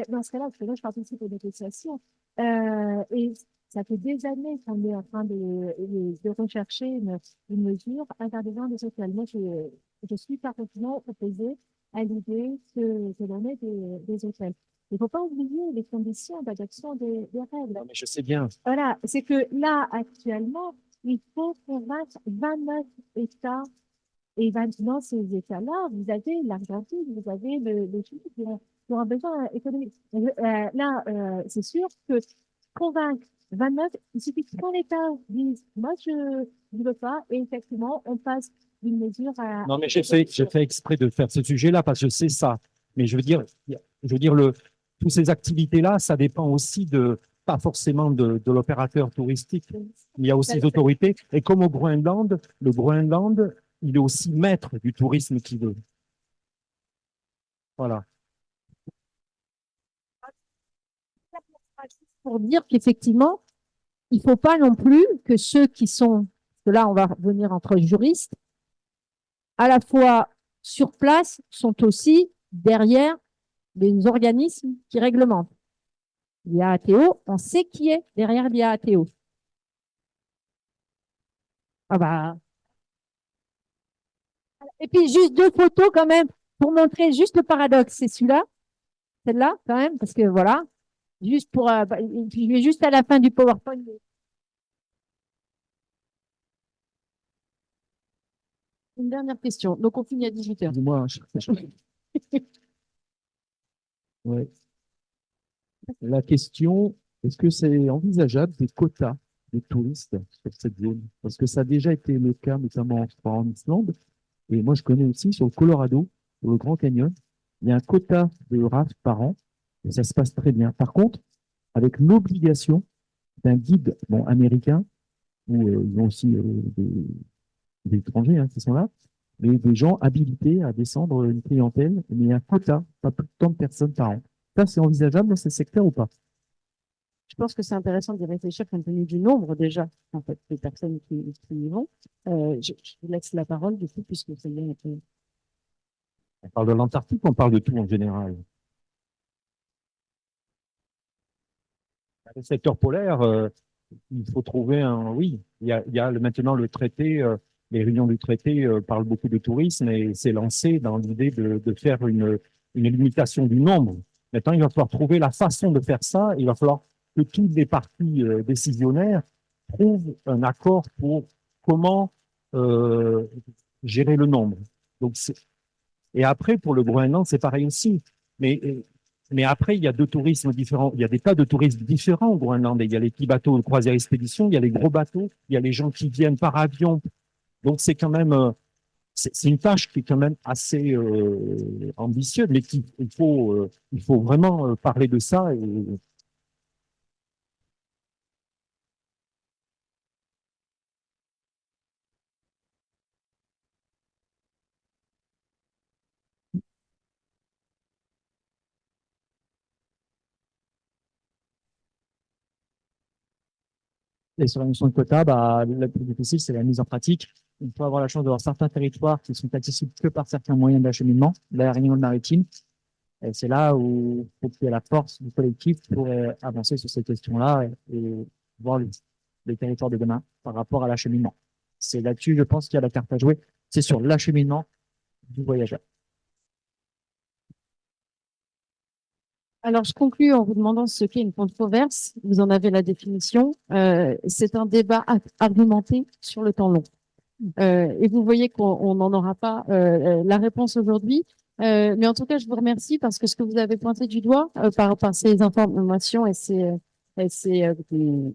Dans ce cas-là, parce que là, je participe aux négociations. Et ça fait des années qu'on est en train de rechercher une mesure interdisant des hôtels. Moi, je suis parfaitement opposée à l'idée que l'on ait des hôtels. Il ne faut pas oublier les conditions d'adoption des règles. Non, mais je sais bien. Voilà, c'est que là, actuellement, il faut convaincre 29 États. Et dans ces États-là, vous avez l'Argentine, vous avez le Chili qui ont un besoin économique. Là, c'est sûr que convaincre 29, il suffit qu'un État dise, moi, je ne veux pas, et effectivement, on passe d'une mesure à… Non, mais j'ai fait exprès de faire ce sujet-là parce que je sais ça. Mais je veux dire, toutes ces activités-là, ça dépend aussi pas forcément de l'opérateur touristique. Il y a aussi des autorités. Et comme au Groenland, le Groenland, il est aussi maître du tourisme qu'il veut. Voilà. Pour dire qu'effectivement, il ne faut pas non plus que ceux qui sont, parce que là, on va revenir entre juristes, à la fois sur place sont aussi derrière des organismes qui réglementent. L'IAATO, on sait qui est derrière l'IAATO. Ah bah. Et puis juste 2 photos quand même pour montrer juste le paradoxe. C'est celui-là, celle-là quand même, parce que voilà, juste pour. Et puis je vais juste à la fin du PowerPoint. Une dernière question. Donc on finit à 18h. Excusez-moi, ouais. La question, est-ce que c'est envisageable des quotas de touristes sur cette zone? Parce que ça a déjà été le cas, notamment en Islande. Et moi, je connais aussi sur le Colorado, sur le Grand Canyon, il y a un quota de rafts par an et ça se passe très bien. Par contre, avec l'obligation d'un guide bon, américain, où ils ont aussi des étrangers qui sont là, mais des gens habilités à descendre une clientèle, mais un quota, pas plus de tant de personnes par an. Ça, c'est envisageable dans ce secteur ou pas? Je pense que c'est intéressant d'y réfléchir compte tenu du nombre déjà, en fait, des personnes qui y vont. Je vous laisse la parole, du coup, puisque c'est bien un peu. On parle de l'Antarctique, on parle de tout en général. Le secteur polaire, il faut trouver un. Oui, il y a maintenant le traité, les réunions du traité parlent beaucoup de tourisme et c'est lancé dans l'idée de faire une limitation du nombre. Maintenant, il va falloir trouver la façon de faire ça. Il va falloir que toutes les parties décisionnaires trouvent un accord pour comment gérer le nombre. Donc, et après, pour le Groenland, c'est pareil aussi. Mais mais après, il y a deux tourismes différents. Il y a des tas de touristes différents au Groenland. Il y a les petits bateaux de croisière expédition, il y a les gros bateaux, il y a les gens qui viennent par avion. Donc, c'est quand même, c'est une tâche qui est quand même assez ambitieuse, mais il faut vraiment parler de ça. Et sur la notion de quota, bah, le plus difficile, c'est la mise en pratique. On peut avoir la chance d'avoir certains territoires qui sont accessibles que par certains moyens d'acheminement, l'aérien ou le maritime. Et c'est là où il faut qu'il y ait la force du collectif pour avancer sur ces questions-là et voir les territoires de demain par rapport à l'acheminement. C'est là-dessus, je pense qu'il y a la carte à jouer. C'est sur l'acheminement du voyageur. Alors, je conclus en vous demandant ce qu'est une controverse. Vous en avez la définition. C'est un débat argumenté sur le temps long. Et vous voyez qu'on n'en aura pas la réponse aujourd'hui. Mais en tout cas, je vous remercie parce que ce que vous avez pointé du doigt par ces informations et ces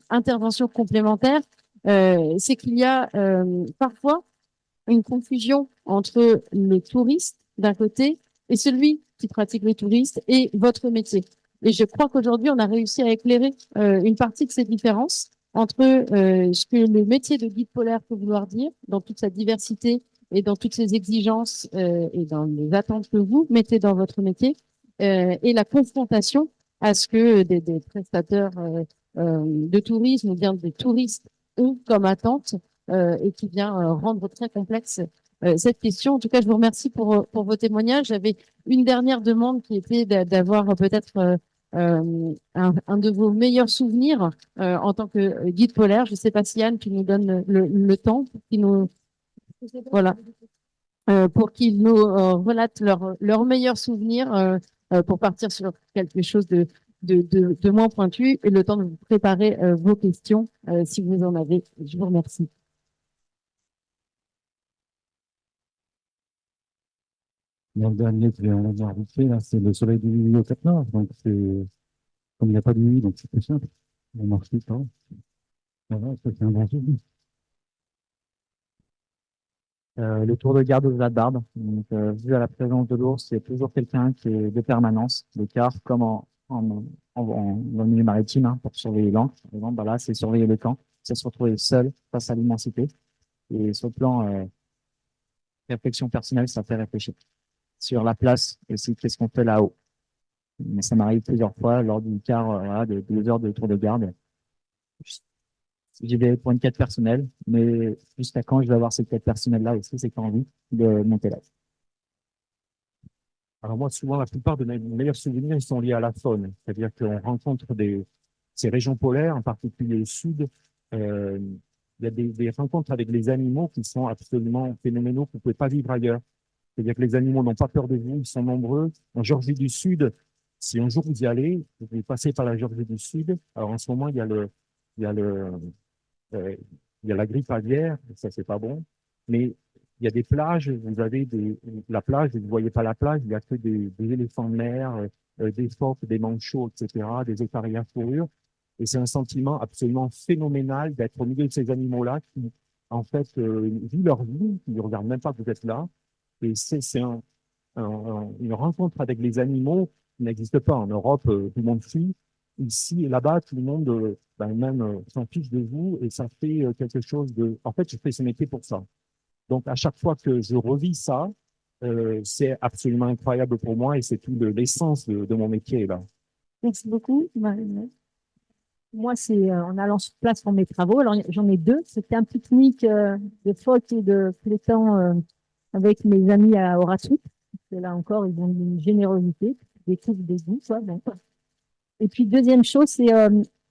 interventions complémentaires, c'est qu'il y a parfois une confusion entre le touriste d'un côté et celui qui pratique le touriste et votre métier. Et je crois qu'aujourd'hui, on a réussi à éclairer une partie de ces différences entre ce que le métier de guide polaire peut vouloir dire dans toute sa diversité et dans toutes ses exigences et dans les attentes que vous mettez dans votre métier et la confrontation à ce que des prestataires de tourisme ou bien des touristes ont comme attente et qui vient rendre très complexe cette question. En tout cas, je vous remercie pour vos témoignages. J'avais une dernière demande qui était d'avoir peut-être un de vos meilleurs souvenirs en tant que guide polaire. Je ne sais pas si Yann, tu nous donnes le temps pour qu'il nous, voilà, pour qu'ils nous relatent leurs meilleurs souvenirs pour partir sur quelque chose de moins pointu et le temps de vous préparer vos questions si vous en avez. Je vous remercie. Le dernier que on va vite fait, là, c'est le soleil du au Cap Nord. Donc, c'est, comme il n'y a pas de nuit, donc c'est plus simple. On marche tout le temps. Voilà, ça, c'est un bon souvenir. Le tour de garde de la Barbe. Donc, vu à la présence de l'ours, il y a toujours quelqu'un qui est de permanence, de car, comme dans le milieu maritime, pour surveiller l'ancre. Par exemple, bah là, c'est surveiller le camp. C'est se retrouver seul face à l'immensité. Et sur le plan réflexion personnelle, ça fait réfléchir. Sur la place aussi, qu'est-ce qu'on fait là-haut? Mais ça m'arrive plusieurs fois lors du quart voilà, de 2 heures de tour de garde. J'y vais pour une quête personnelle, mais jusqu'à quand je vais avoir cette quête personnelle-là aussi, c'est que j'ai envie de monter là. Alors moi, souvent, la plupart de mes meilleurs souvenirs, ils sont liés à la faune. C'est-à-dire qu'on rencontre ces régions polaires, en particulier au sud, euh, il y a des rencontres avec les animaux qui sont absolument phénoménaux, que vous ne pouvez pas vivre ailleurs. C'est-à-dire que les animaux n'ont pas peur de vous, ils sont nombreux. En Géorgie du Sud, si un jour vous y allez, vous passez par la Géorgie du Sud. Alors en ce moment, il y a le, euh, il y a la grippe aviaire, ça c'est pas bon. Mais il y a des plages, la plage, vous ne voyez pas la plage, il y a que des éléphants de mer, des phoques, des manchots, etc., des otaries à fourrure. Et c'est un sentiment absolument phénoménal d'être au milieu de ces animaux-là qui, en fait, vivent leur vie, qui ne regardent même pas que vous êtes là. Et c'est une rencontre avec les animaux qui n'existe pas. En Europe, tout le monde fuit. Ici et là-bas, tout le monde s'en fiche de vous et ça fait quelque chose de… En fait, je fais ce métier pour ça. Donc, à chaque fois que je revis ça, c'est absolument incroyable pour moi et c'est tout l'essence de mon métier là. Merci beaucoup, Marine. Moi, c'est en allant sur place pour mes travaux. Alors, j'en ai deux. C'était un pique-nique de phoques et de flétans avec mes amis à Horasouk. Et là encore, ils ont une générosité, des trucs, des goûts, quoi. Donc. Et puis, deuxième chose, c'est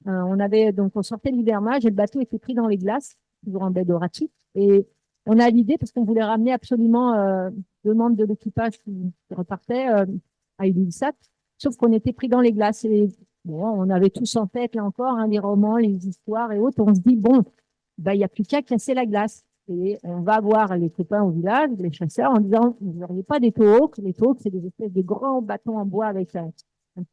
on sortait de l'hivernage et le bateau était pris dans les glaces, toujours en baie d'Horasouk. Et on a l'idée, parce qu'on voulait ramener absolument deux membres de l'équipage qui repartaient à Ilulissat, sauf qu'on était pris dans les glaces. Et bon, on avait tous en tête, là encore, hein, les romans, les histoires et autres. On se dit, bon, il n'y a plus qu'à casser la glace. Et on va voir les copains au village, les chasseurs, en disant, vous n'auriez pas des towhawks. Les towhawks, c'est des espèces de grands bâtons en bois avec un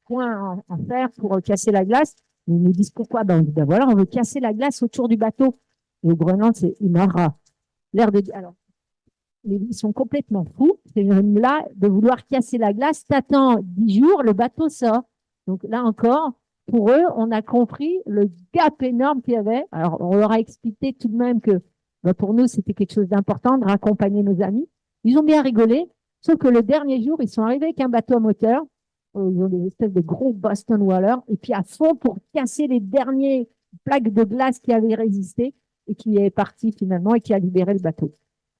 point en fer pour casser la glace. Ils nous disent pourquoi? On dit, voilà, on veut casser la glace autour du bateau. Et au Groenland, c'est Imara. L'air de… Alors, ils sont complètement fous. C'est même là de vouloir casser la glace. T'attends 10 jours, le bateau sort. Donc là encore, pour eux, on a compris le gap énorme qu'il y avait. Alors, on leur a expliqué tout de même que pour nous, c'était quelque chose d'important de raccompagner nos amis. Ils ont bien rigolé, sauf que le dernier jour, ils sont arrivés avec un bateau à moteur. Ils ont des espèces de gros Boston Whaler, et puis à fond pour casser les dernières plaques de glace qui avaient résisté et qui est parti finalement et qui a libéré le bateau.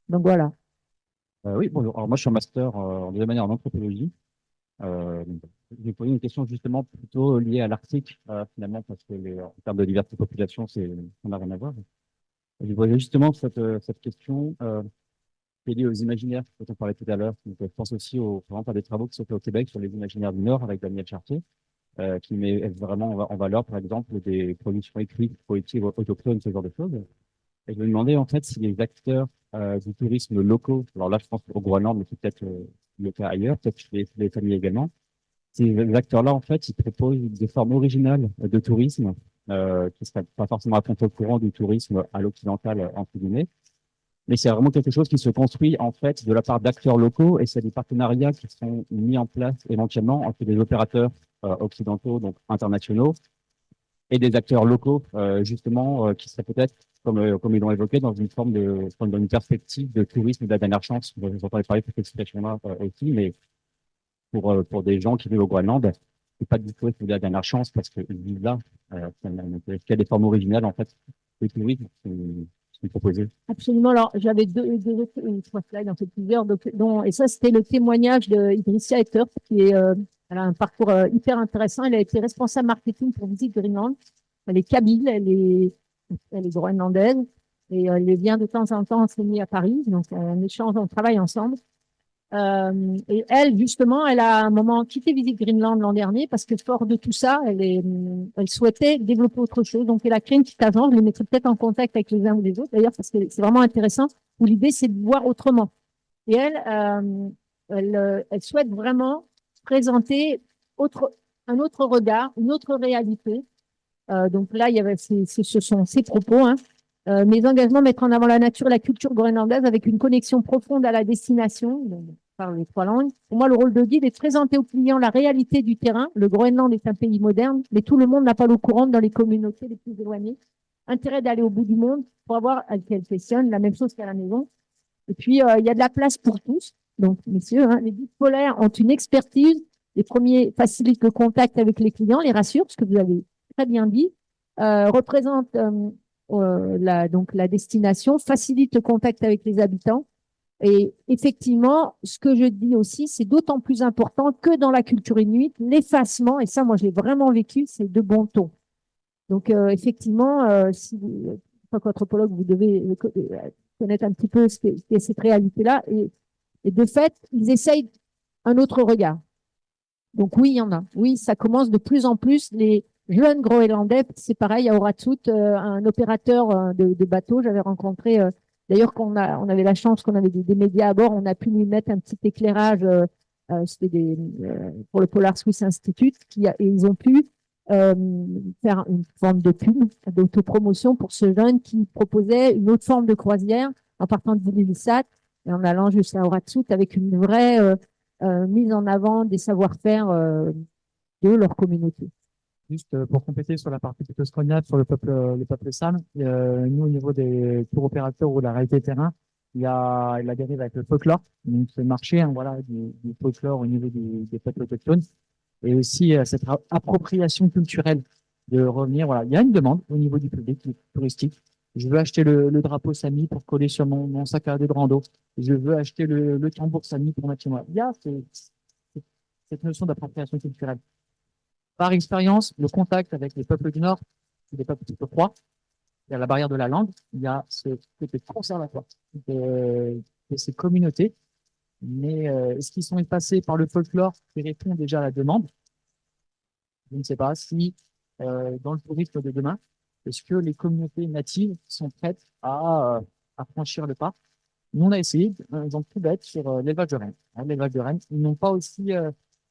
Donc voilà. Oui, bonjour. Alors moi, je suis en master en deuxième année en anthropologie. Je vais poser une question justement plutôt liée à l'Arctique, finalement, parce que en termes de diversité de population, ça n'a rien à voir. Je voulais justement cette question qui est liée aux imaginaires dont on parlait tout à l'heure. Donc, je pense aussi par exemple, à des travaux qui sont faits au Québec sur les imaginaires du Nord avec Daniel Chartier, qui met vraiment en valeur, par exemple, des productions écrites, poétiques, autochtones, ce genre de choses. Et je me demandais en fait si les acteurs du tourisme locaux, alors là je pense au Groenland, mais c'est peut-être le cas ailleurs, peut-être chez les familles également, ces acteurs-là en fait ils proposent des formes originales de tourisme qui ne seraient pas forcément à contre-courant du tourisme à l'occidental entre guillemets, mais c'est vraiment quelque chose qui se construit en fait de la part d'acteurs locaux et c'est des partenariats qui sont mis en place éventuellement entre des opérateurs occidentaux, donc internationaux, et des acteurs locaux, justement, qui seraient peut-être, comme ils l'ont évoqué, dans une dans une perspective de tourisme de la dernière chance. J'entendais parler de cette expression-là aussi, mais pour des gens qui vivent au Groenland, c'est pas du tout de la dernière chance parce qu'ils vivent là. Est-ce qu'il y a des formes originales, en fait, de tourisme qui sont proposées? Absolument. Alors, j'avais trois slides, en fait, plusieurs, et ça, c'était le témoignage de Idrissia Etter, qui est, elle a un parcours hyper intéressant. Elle a été responsable marketing pour Visit Greenland. Elle est kabyle, elle est groenlandaise, et elle vient de temps en temps enseigner à Paris. Donc, on échange, on travaille ensemble. Et elle, justement, elle a à un moment quitté Visit Greenland l'an dernier parce que fort de tout ça, elle souhaitait développer autre chose. Donc, elle a créé une petite agence. Je les mettrai peut-être en contact avec les uns ou les autres, d'ailleurs, parce que c'est vraiment intéressant, où l'idée, c'est de voir autrement. Et elle souhaite vraiment présenter un autre regard, une autre réalité. Donc là, ce sont ses propos. Hein. Mes engagements, mettre en avant la nature et la culture groenlandaise avec une connexion profonde à la destination. Donc, on parle les 3 langues. Pour moi, le rôle de guide est de présenter aux clients la réalité du terrain. Le Groenland est un pays moderne, mais tout le monde n'a pas l'eau courante dans les communautés les plus éloignées. Intérêt d'aller au bout du monde pour avoir à quelle questionne la même chose qu'à la maison. Et puis, il y a de la place pour tous. Donc, messieurs, hein, les guides polaires ont une expertise. Les premiers facilitent le contact avec les clients, les rassurent, ce que vous avez très bien dit, représentent donc la destination, facilite le contact avec les habitants. Et effectivement, ce que je dis aussi, c'est d'autant plus important que dans la culture inuite, l'effacement, et ça, moi, j'ai vraiment vécu, c'est de bon ton. Donc, effectivement, si vous, en tant qu'anthropologue, vous devez connaître un petit peu ce qu'est cette réalité-là. Et de fait, ils essayent un autre regard. Donc, oui, il y en a. Oui, ça commence de plus en plus. Les jeunes Groenlandais, c'est pareil, à Horatsut, un opérateur de bateau, j'avais rencontré, d'ailleurs, on avait la chance qu'on avait des médias à bord, on a pu lui mettre un petit éclairage, c'était pour le Polar Swiss Institute, et ils ont pu faire une forme de pub, d'autopromotion pour ce jeune qui proposait une autre forme de croisière en partant de Ilulissat et en allant jusqu'à Horatsut avec une vraie mise en avant des savoir-faire de leur communauté. Juste pour compléter sur la partie plutôt scandinave, sur le peuple Sam, nous, au niveau des tours opérateurs ou de la réalité terrain, il y a la dérive avec le folklore, donc ce marché voilà, du folklore au niveau des peuples autochtones, et aussi cette appropriation culturelle de revenir. Voilà, il y a une demande au niveau du public touristique. Je veux acheter le drapeau Sami pour coller sur mon sac à dos de rando. Je veux acheter le tambour Sami pour mettre chez moi. Il y a cette notion d'appropriation culturelle. Par expérience, le contact avec les peuples du Nord, c'est des peuples plutôt froids. Il y a la barrière de la langue, il y a ce côté conservatoire de ces communautés. Mais est-ce qu'ils sont passés par le folklore qui répond déjà à la demande? Je ne sais pas si dans le tourisme de demain, est-ce que les communautés natives sont prêtes à franchir le pas? Nous, on a essayé, un exemple tout bête, sur l'élevage de rennes. L'élevage de rennes, ils n'ont pas aussi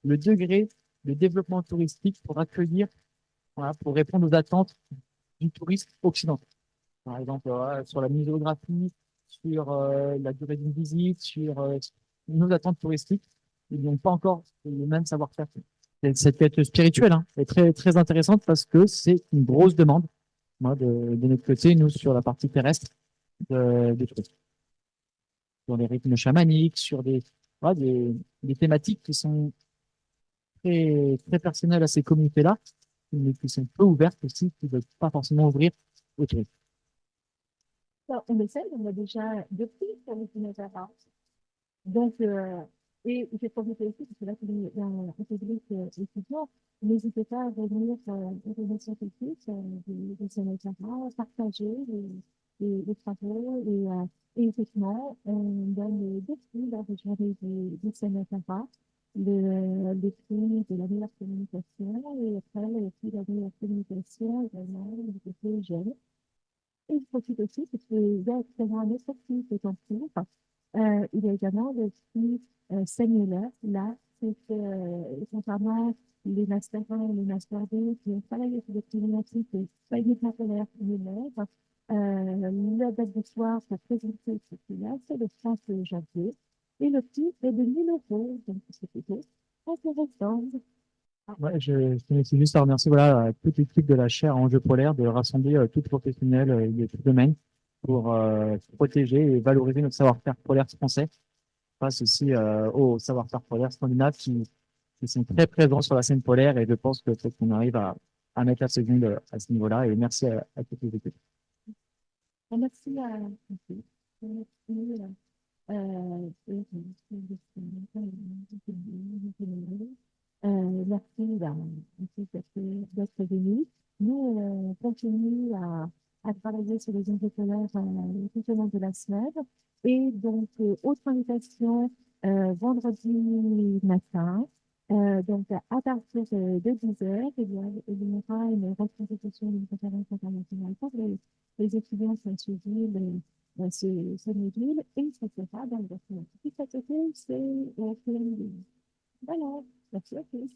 le degré de développement touristique pour accueillir, voilà, pour répondre aux attentes du tourisme occidental. Par exemple, sur la muséographie, sur la durée d'une visite, sur nos attentes touristiques, ils n'ont pas encore le même savoir-faire. Cette quête spirituelle est très, très intéressante parce que c'est une grosse demande de notre côté, nous, sur la partie terrestre des touristes. Sur les rythmes chamaniques, sur des thématiques qui sont très, très personnelles à ces communautés-là, mais qui sont peu ouvertes aussi, qui ne veulent pas forcément ouvrir aux touristes. On essaie, on a déjà depuis sur les dinosaures. Donc, et j'ai profité aussi, parce que là, c'est un public étudiant, n'hésitez pas à revenir aux réseaux scientifiques, des dinosaures, partager les travaux, et effectivement, on donne des prix dans les journées des dinosaures, le prix de la meilleure communication, et après, le prix de la meilleure communication, également, du côté jeune. Et je profite aussi parce qu'il y a également un autre prix qui est en cours. Il y a également le prix Saint-Muller. Là, c'est concernant les Master 1 et les Master 2 qui ont travaillé sur des problématiques pas uniquement polaires lunaires. La date de soir pour présenter ce prix-là, c'est le 30 janvier. Et le prix est de 1 000 €. Donc, c'est plutôt intéressant. Ouais, je tenais juste à remercier toute l'équipe de la chaire Enjeux polaires de rassembler tous les professionnels de tout domaine pour protéger et valoriser notre savoir-faire polaire français face aussi au savoir-faire polaire scandinave qui sont très présents sur la scène polaire et je pense que faut qu'on arrive à mettre la seconde à ce niveau-là et merci à toutes les équipes. Merci à merci d'être venu. Nous, on continue à travailler sur les entrepreneurs tout au long de la semaine. Et donc, autre invitation, vendredi matin, donc à partir de 10 heures, il y aura une représentation d'une conférence internationale pour les étudiants qui ont suivi ce module et ça sera dans le document. Puis à côté, c'est la Voilà, merci à tous.